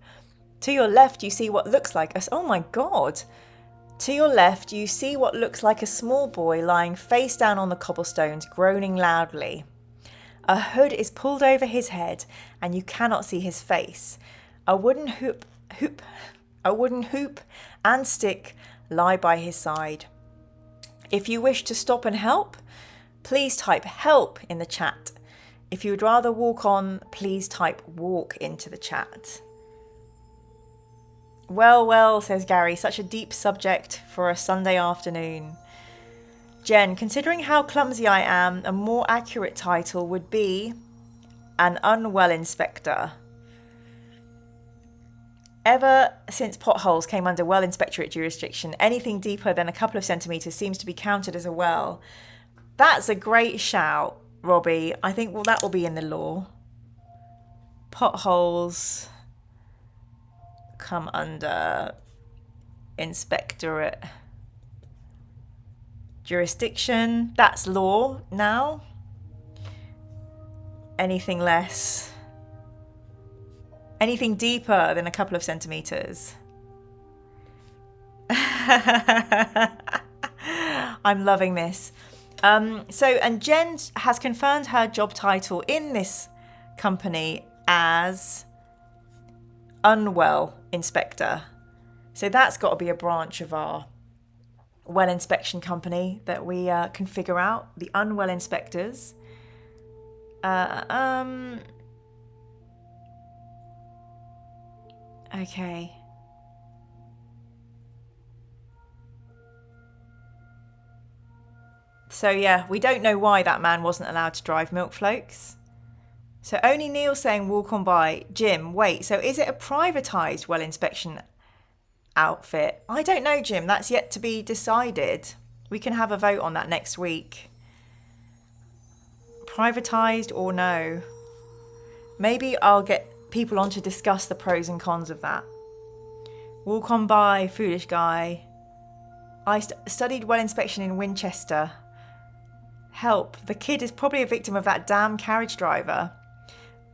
To your left you see what looks like a... Oh my god! To your left you see what looks like a small boy lying face down on the cobblestones, groaning loudly. A hood is pulled over his head and you cannot see his face. A wooden hoop and stick lie by his side. If you wish to stop and help, please type help in the chat. If you would rather walk on, please type walk into the chat. Well, well, says Gary, such a deep subject for a Sunday afternoon. Jen, considering how clumsy I am, a more accurate title would be an unwell inspector. Ever since potholes came under well inspectorate jurisdiction, anything deeper than a couple of centimetres seems to be counted as a well. That's a great shout, Robbie. I think that will be in the law. Potholes come under inspectorate jurisdiction. That's law now. Anything less, anything deeper than a couple of centimetres. I'm loving this. And Jen has confirmed her job title in this company as unwell inspector. So that's got to be a branch of our well inspection company that we can figure out. The unwell inspectors. Okay. So yeah, we don't know why that man wasn't allowed to drive milk floats. So only Neil saying walk on by. Jim, wait, so is it a privatised well inspection outfit? I don't know, Jim. That's yet to be decided. We can have a vote on that next week. Privatised or no? Maybe I'll get people on to discuss the pros and cons of that. Walk on by, foolish guy. I studied well inspection in Winchester. Help, the kid is probably a victim of that damn carriage driver,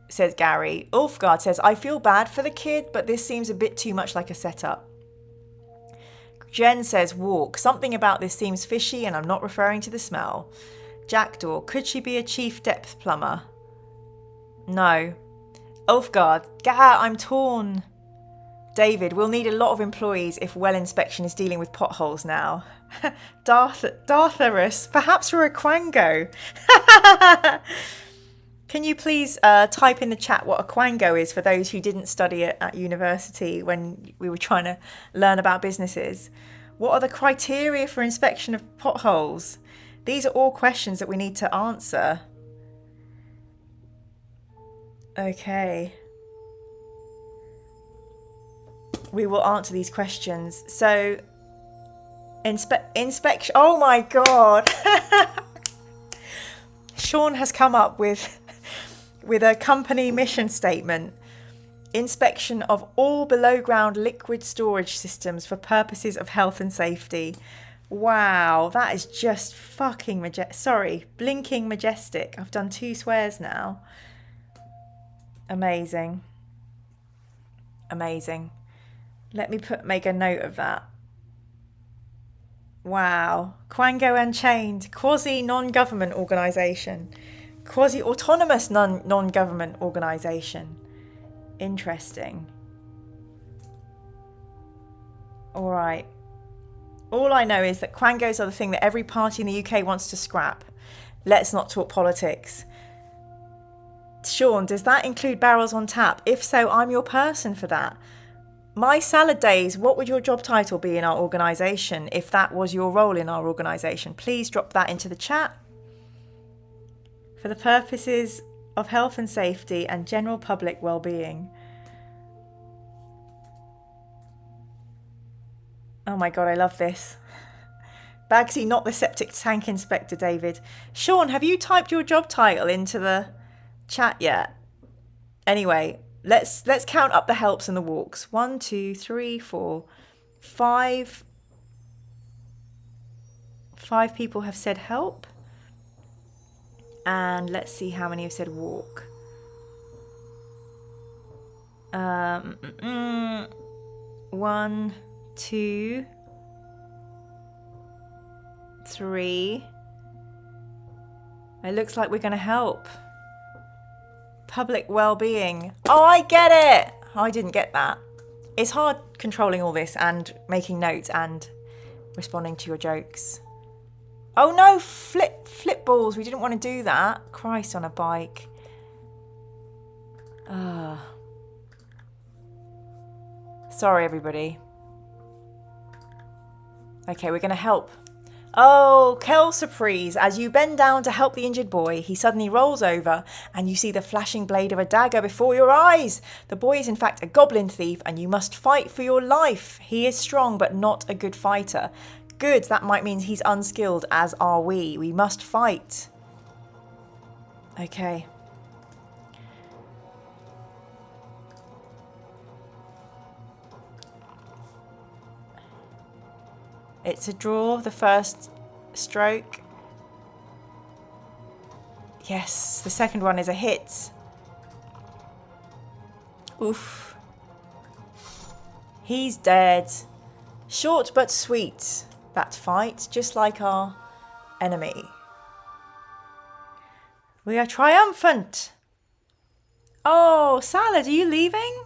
says Gary. Ulfgard says, I feel bad for the kid, but this seems a bit too much like a setup. Jen says, walk. Something about this seems fishy, and I'm not referring to the smell. Jackdaw, could she be a chief depth plumber? No. Ulfgard, gah, I'm torn. David, we'll need a lot of employees if well inspection is dealing with potholes now. Dartharus, perhaps we're a quango. Can you please type in the chat what a quango is for those who didn't study it at university when we were trying to learn about businesses? What are the criteria for inspection of potholes? These are all questions that we need to answer. Okay. We will answer these questions. So, inspection. Oh my God. Sean has come up with a company mission statement. Inspection of all below ground liquid storage systems for purposes of health and safety. Wow, that is just fucking blinking majestic. I've done 2 swears now. Amazing. Amazing. Let me make a note of that. Wow. Quango Unchained, quasi-non-government organisation. Quasi-autonomous non-government organisation. Interesting. All right. All I know is that quangos are the thing that every party in the UK wants to scrap. Let's not talk politics. Sean, does that include barrels on tap? If so, I'm your person for that. My salad days, what would your job title be in our organisation if that was your role in our organisation? Please drop that into the chat. For the purposes of health and safety and general public well-being. Oh my God, I love this. Bagsy, not the septic tank inspector, David. Sean, have you typed your job title into the chat yet? Anyway, let's count up the helps and the walks. 1, 2, 3, 4, 5. 5 people have said help. And let's see how many have said walk. 1, 2, 3. It looks like we're going to help. Public well-being. Oh, I get it. I didn't get that. It's hard controlling all this and making notes and responding to your jokes. Oh no, flip balls. We didn't want to do that. Christ on a bike. Sorry, everybody. Okay, we're going to help. Oh, Kel surprise. As you bend down to help the injured boy, he suddenly rolls over and you see the flashing blade of a dagger before your eyes. The boy is in fact a goblin thief and you must fight for your life. He is strong but not a good fighter. Good, that might mean he's unskilled, as are we. We must fight. Okay. It's a draw, the first stroke. Yes, the second one is a hit. Oof. He's dead. Short but sweet, that fight, just like our enemy. We are triumphant. Oh, Salad, are you leaving?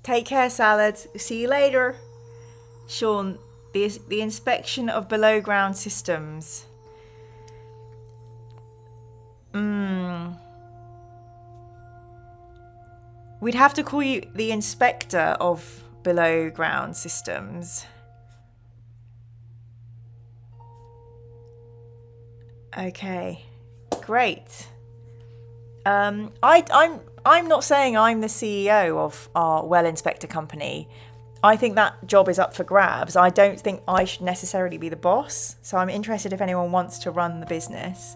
Take care, Salad. See you later. Sean, the inspection of below ground systems. We'd have to call you the inspector of below ground systems. Okay, great. I'm not saying I'm the CEO of our well inspector company. I think that job is up for grabs. I don't think I should necessarily be the boss. So I'm interested if anyone wants to run the business.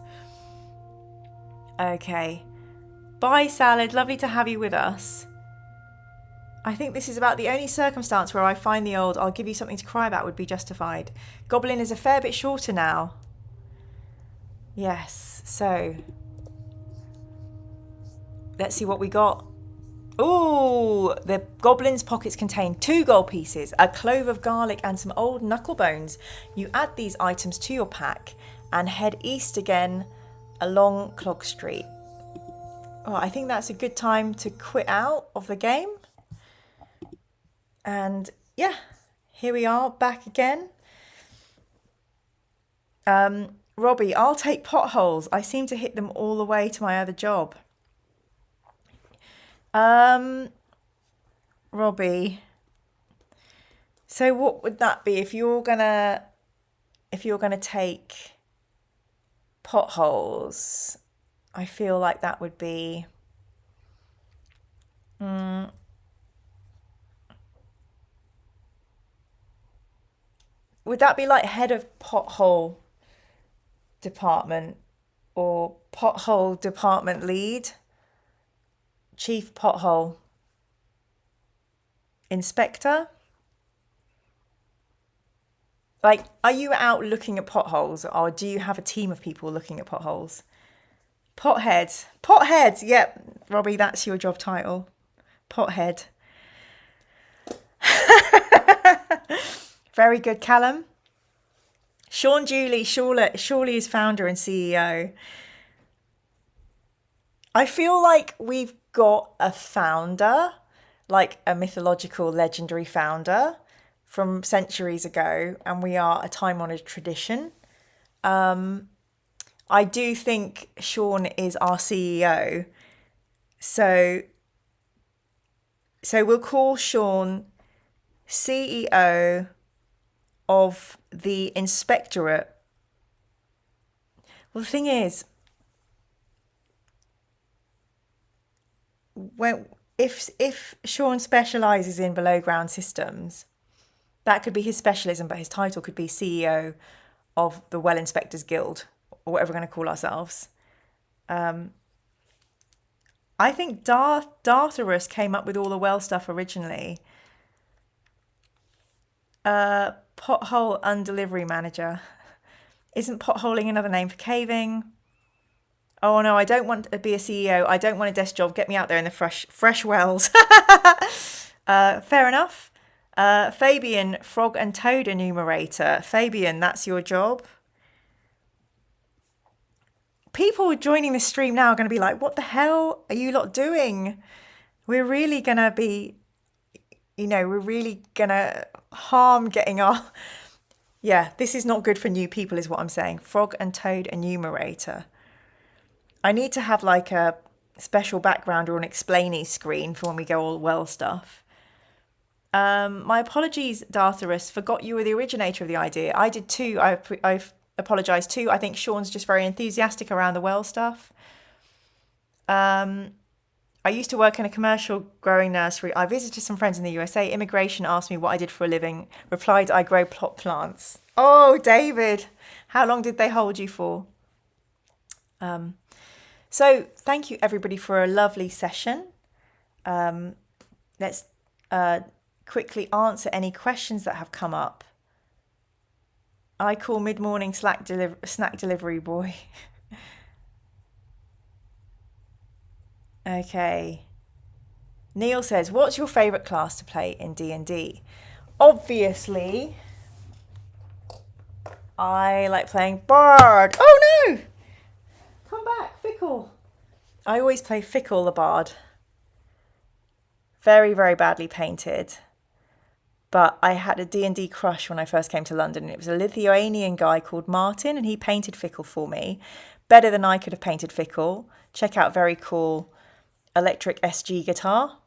Okay. Bye, Salad. Lovely to have you with us. I think this is about the only circumstance where I find the old "I'll give you something to cry about" would be justified. Goblin is a fair bit shorter now. Yes, so let's see what we got. Ooh, the goblin's pockets contain 2 gold pieces, a clove of garlic and some old knuckle bones. You add these items to your pack and head east again along Clog Street. Oh, I think that's a good time to quit out of the game. And yeah, here we are back again. Robbie, I'll take potholes. I seem to hit them all the way to my other job. Robbie. So what would that be if you're gonna take potholes? I feel like that would be would that be like head of pothole department or pothole department lead? Chief pothole inspector? Like, are you out looking at potholes or do you have a team of people looking at potholes? Pothead. Pothead. Yep, Robbie, that's your job title. Pothead. Very good, Callum. Sean Julie, surely is founder and CEO. I feel like we've got a founder, like a mythological, legendary founder from centuries ago, and we are a time-honoured tradition. I do think Sean is our CEO. So we'll call Sean CEO of the inspectorate. Well, the thing is, if Sean specialises in below ground systems, that could be his specialism, but his title could be CEO of the Well Inspectors Guild, or whatever we're going to call ourselves. I think Dartharus came up with all the well stuff originally. Pothole undelivery manager. Isn't potholing another name for caving? Oh no, I don't want to be a CEO. I don't want a desk job. Get me out there in the fresh wells. Fair enough. Fabian, frog and toad enumerator. Fabian, that's your job. People joining the stream now are going to be like, what the hell are you lot doing? We're really going to be, we're really going to harm getting our... Yeah, this is not good for new people is what I'm saying. Frog and toad enumerator. I need to have like a special background or an explainy screen for when we go all well stuff. My apologies, Dartharus. Forgot you were the originator of the idea. I did too. I've apologise too. I think Sean's just very enthusiastic around the well stuff. I used to work in a commercial growing nursery. I visited some friends in the USA. Immigration asked me what I did for a living. Replied, I grow plot plants. Oh, David, how long did they hold you for? So thank you everybody for a lovely session. Let's quickly answer any questions that have come up. I call mid-morning snack delivery boy. Okay. Neil says, what's your favourite class to play in D&D? Obviously, I like playing Bard. Oh no! Come back, Fickle. I always play Fickle the Bard. Very, very badly painted. But I had a D&D crush when I first came to London. It was a Lithuanian guy called Martin, and he painted Fickle for me. Better than I could have painted Fickle. Check out very cool electric SG guitar.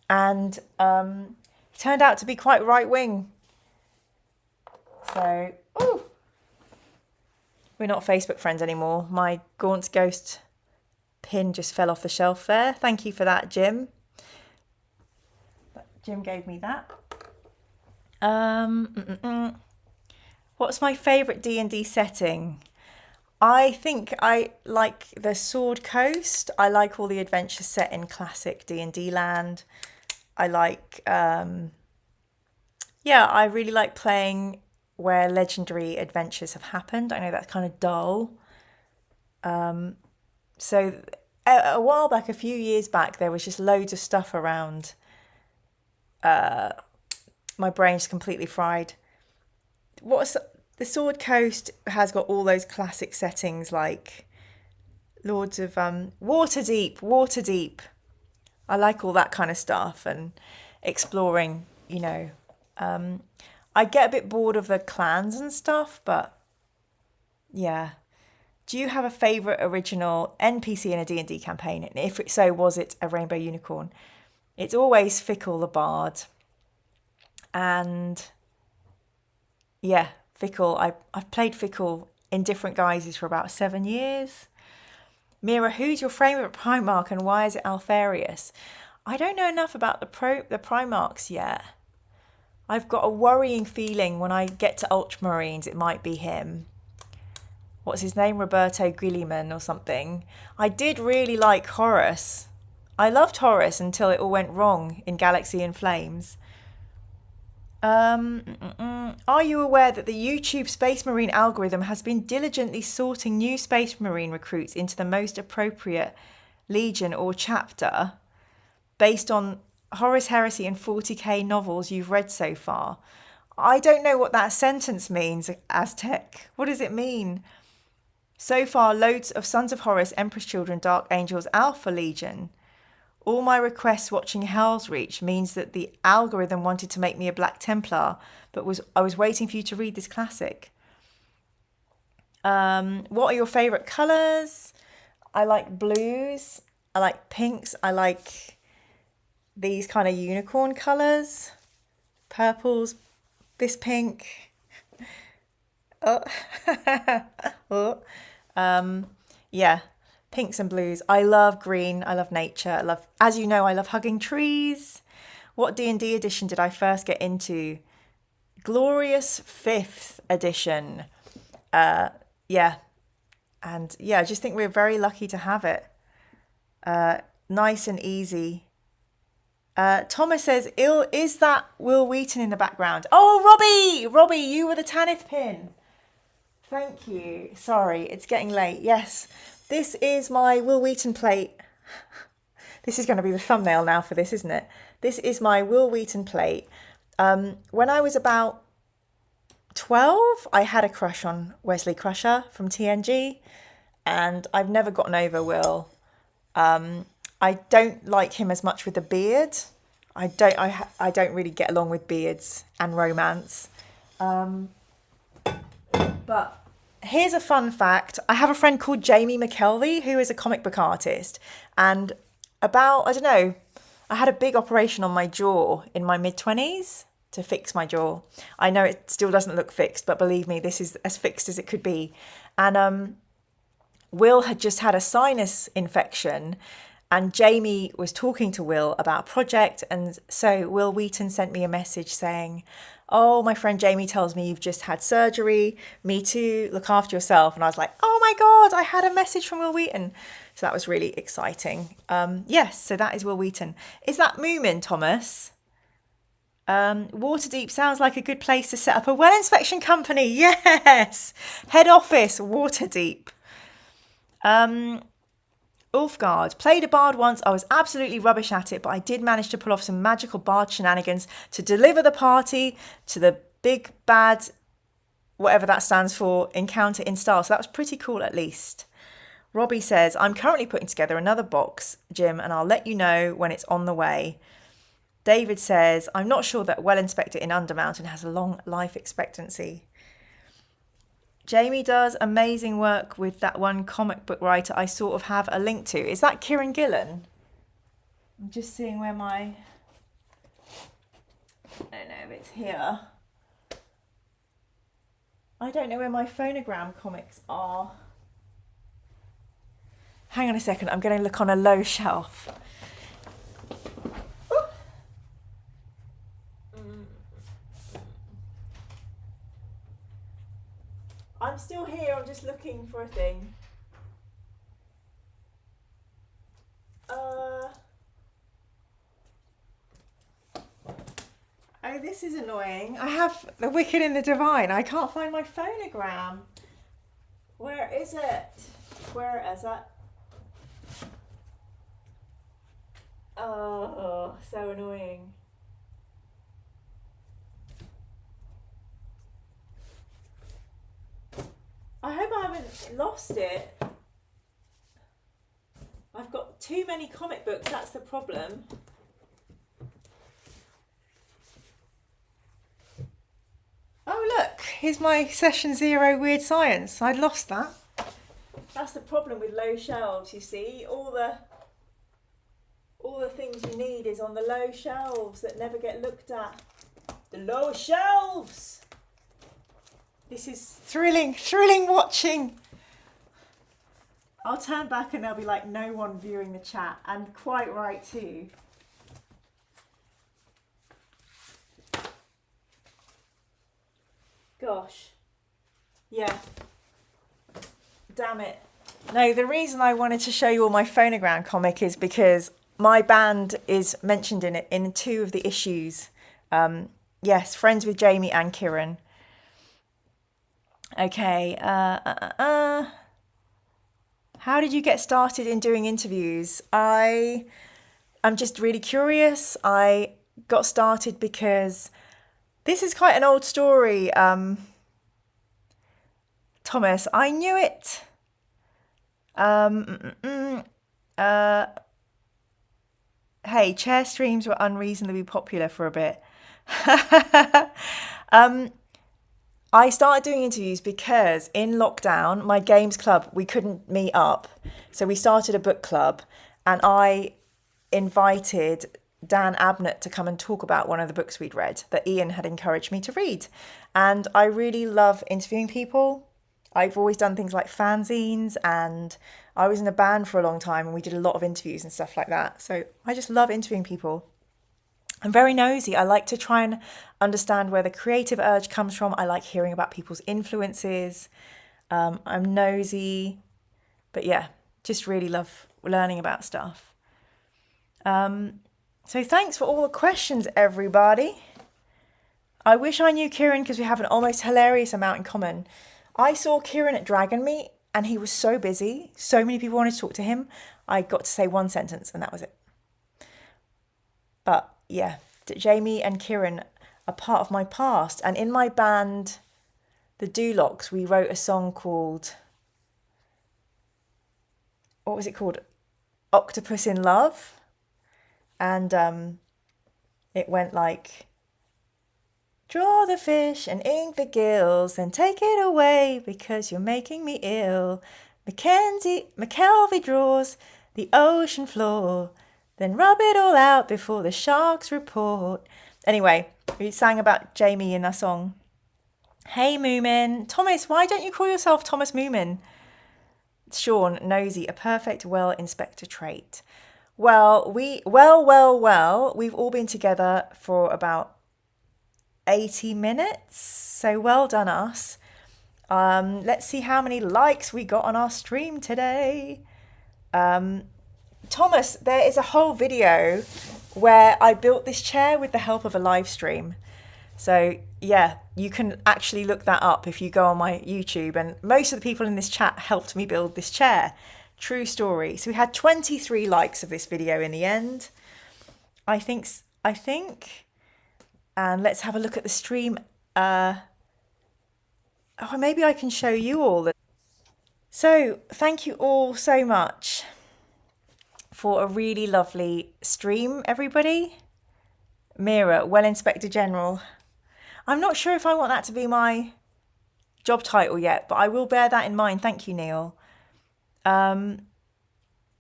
And he turned out to be quite right-wing. So, ooh. We're not Facebook friends anymore. My Gaunt's Ghost pin just fell off the shelf there. Thank you for that, Jim. Jim gave me that. What's my favourite D&D setting? I think I like the Sword Coast. I like all the adventures set in classic D&D land. I like, I really like playing where legendary adventures have happened. I know that's kind of dull. So a while back, a few years back, there was just loads of stuff around. My brain's completely fried. The Sword Coast has got all those classic settings like Lords of Waterdeep. I like all that kind of stuff and exploring, I get a bit bored of the clans and stuff, but yeah. Do you have a favourite original NPC in a D&D campaign? And if so, was it a rainbow unicorn? It's always Fickle the Bard. And yeah, Fickle. I've played Fickle in different guises for about 7 years. Mira, who's your favourite Primarch and why is it Alfarius? I don't know enough about the Primarchs yet. I've got a worrying feeling when I get to Ultramarines it might be him. What's his name? Roberto Guilliman or something. I did really like Horus. I loved Horus until it all went wrong in Galaxy in Flames. Are you aware that the YouTube Space Marine algorithm has been diligently sorting new Space Marine recruits into the most appropriate legion or chapter based on Horus Heresy and 40k novels you've read so far? I don't know what that sentence means, Aztec. What does it mean? So far, loads of Sons of Horus, Empress Children, Dark Angels, Alpha Legion. All my requests watching Hell's Reach means that the algorithm wanted to make me a Black Templar, but I was waiting for you to read this classic. What are your favourite colours? I like blues. I like pinks. I like these kind of unicorn colours. Purples. This pink. Oh. Yeah. Pinks and blues. I love green. I love nature. As you know, I love hugging trees. What D&D edition did I first get into? Glorious 5th edition. Yeah. And yeah, I just think we're very lucky to have it. Nice and easy. Thomas says, is that Will Wheaton in the background? Oh, Robbie, you were the Tanith pin. Thank you. Sorry, it's getting late. Yes. This is my Will Wheaton plate. This is going to be the thumbnail now for this, isn't it? This is my Will Wheaton plate. When I was about 12, I had a crush on Wesley Crusher from TNG, and I've never gotten over Will. I don't like him as much with the beard. I don't really get along with beards and romance. But Here's a fun fact. I have a friend called Jamie McKelvey who is a comic book artist. And about, I don't know, I had a big operation on my jaw in my mid-20s to fix my jaw. I know it still doesn't look fixed, but believe me, this is as fixed as it could be. And Will had just had a sinus infection, and Jamie was talking to Will about a project. And so Will Wheaton sent me a message saying, "Oh, my friend Jamie tells me you've just had surgery. Me too. Look after yourself." And I was like, "Oh my God, I had a message from Will Wheaton." So that was really exciting. Yes, so that is Will Wheaton. Is that Moomin, Thomas? Waterdeep sounds like a good place to set up a well inspection company. Yes, head office, Waterdeep. Ulfgard. Played a bard once. I was absolutely rubbish at it, but I did manage to pull off some magical bard shenanigans to deliver the party to the big bad, whatever that stands for, encounter in style. So that was pretty cool at least. Robbie says, "I'm currently putting together another box, Jim, and I'll let you know when it's on the way." David says, "I'm not sure that Well Inspector in Undermountain has a long life expectancy." Jamie does amazing work with that one comic book writer I sort of have a link to. Is that Kieran Gillen? I'm just seeing where my... I don't know if it's here. I don't know where my phonogram comics are. Hang on a second, I'm going to look on a low shelf. I'm still here, I'm just looking for a thing. Oh, this is annoying. I have The Wicked and the Divine. I can't find my phonogram. Where is it? Where is it? Oh, so annoying. I hope I haven't lost it. I've got too many comic books, that's the problem. Oh look, here's my session 0 weird science. I'd lost that. That's the problem with low shelves, you see. All the things you need is on the low shelves that never get looked at. The low shelves! This is thrilling watching. I'll turn back and there'll be like no one viewing the chat, and quite right too. Gosh. Yeah. Damn it. No, the reason I wanted to show you all my phonogram comic is because my band is mentioned in it in 2 of the issues. Yes, friends with Jamie and Kieran. Okay. How did you get started in doing interviews? I'm just really curious. I got started because this is quite an old story. Thomas, I knew it. Hey, chair streams were unreasonably popular for a bit. I started doing interviews because in lockdown, my games club, we couldn't meet up. So we started a book club, and I invited Dan Abnett to come and talk about one of the books we'd read that Ian had encouraged me to read. And I really love interviewing people. I've always done things like fanzines, and I was in a band for a long time and we did a lot of interviews and stuff like that. So I just love interviewing people. I'm very nosy. I like to try and understand where the creative urge comes from. I like hearing about people's influences. I'm nosy, but yeah, just really love learning about stuff. So thanks for all the questions, everybody. I wish I knew Kieran because we have an almost hilarious amount in common. I saw Kieran at Dragon Meet and he was so busy. So many people wanted to talk to him. I got to say one sentence and that was it. But yeah, Jamie and Kieran are part of my past. And in my band, the Dulocks, we wrote a song called, what was it called? Octopus in Love. And it went like, Draw the fish and ink the gills, then take it away because you're making me ill. McKelvey draws the ocean floor, then rub it all out before the sharks report. Anyway, we sang about Jamie in that song. Hey Moomin. Thomas, why don't you call yourself Thomas Moomin? Sean, nosy, a perfect well inspector trait. Well, we've all been together for about 80 minutes. So well done us. Let's see how many likes we got on our stream today. Thomas, there is a whole video where I built this chair with the help of a live stream. So yeah, you can actually look that up if you go on my YouTube. And most of the people in this chat helped me build this chair. True story. So we had 23 likes of this video in the end. I think. And let's have a look at the stream. Maybe I can show you all. So thank you all so much for a really lovely stream, everybody. Mira, Well Inspector General. I'm not sure if I want that to be my job title yet, but I will bear that in mind. Thank you, Neil. I'm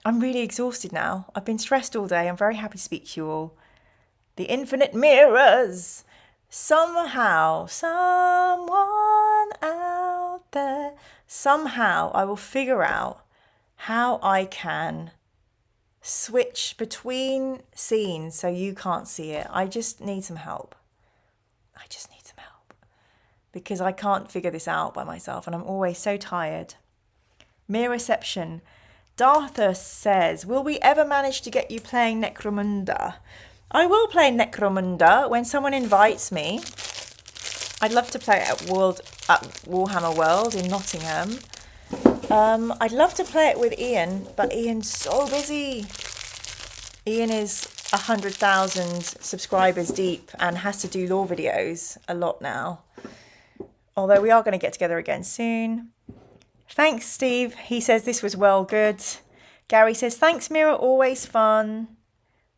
really exhausted now. I've been stressed all day. I'm very happy to speak to you all. The infinite mirrors. Somehow, someone out there. Somehow I will figure out how I can switch between scenes so you can't see it. I just need some help. Because I can't figure this out by myself and I'm always so tired. Mere reception. Darthus says, will we ever manage to get you playing Necromunda? I will play Necromunda when someone invites me. I'd love to play it at Warhammer World in Nottingham. I'd love to play it with Ian, but Ian's so busy. Ian is 100,000 subscribers deep and has to do lore videos a lot now. Although we are going to get together again soon. Thanks, Steve. He says this was well good. Gary says, thanks, Mira. Always fun.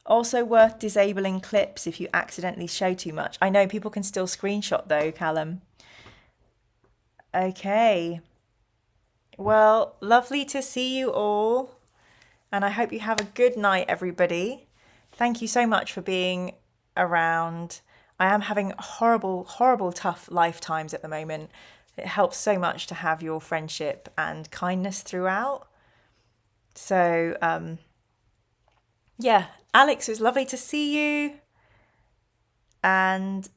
Also worth disabling clips if you accidentally show too much. I know people can still screenshot though, Callum. Okay. Well, lovely to see you all. And I hope you have a good night, everybody. Thank you so much for being around. I am having horrible, tough lifetimes at the moment. It helps so much to have your friendship and kindness throughout. So, yeah, Alex, it was lovely to see you. And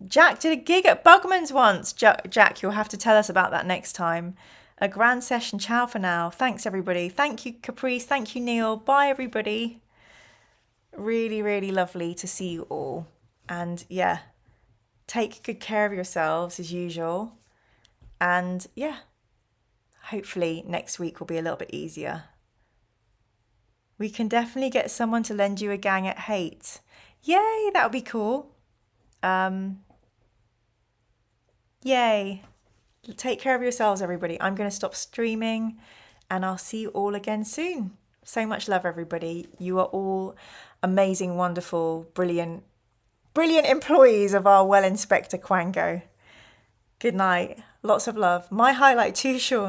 Jack did a gig at Bugman's once. Jack, you'll have to tell us about that next time. A grand session. Ciao for now. Thanks, everybody. Thank you, Caprice. Thank you, Neil. Bye, everybody. Really, really lovely to see you all. And yeah, take good care of yourselves as usual. And yeah, hopefully next week will be a little bit easier. We can definitely get someone to lend you a gang at Hate. Yay, that would be cool. Yay. Take care of yourselves, everybody. I'm going to stop streaming and I'll see you all again soon. So much love, everybody. You are all amazing, wonderful, brilliant employees of our Well Inspector Quango. Good night. Lots of love. My highlight too, Sean.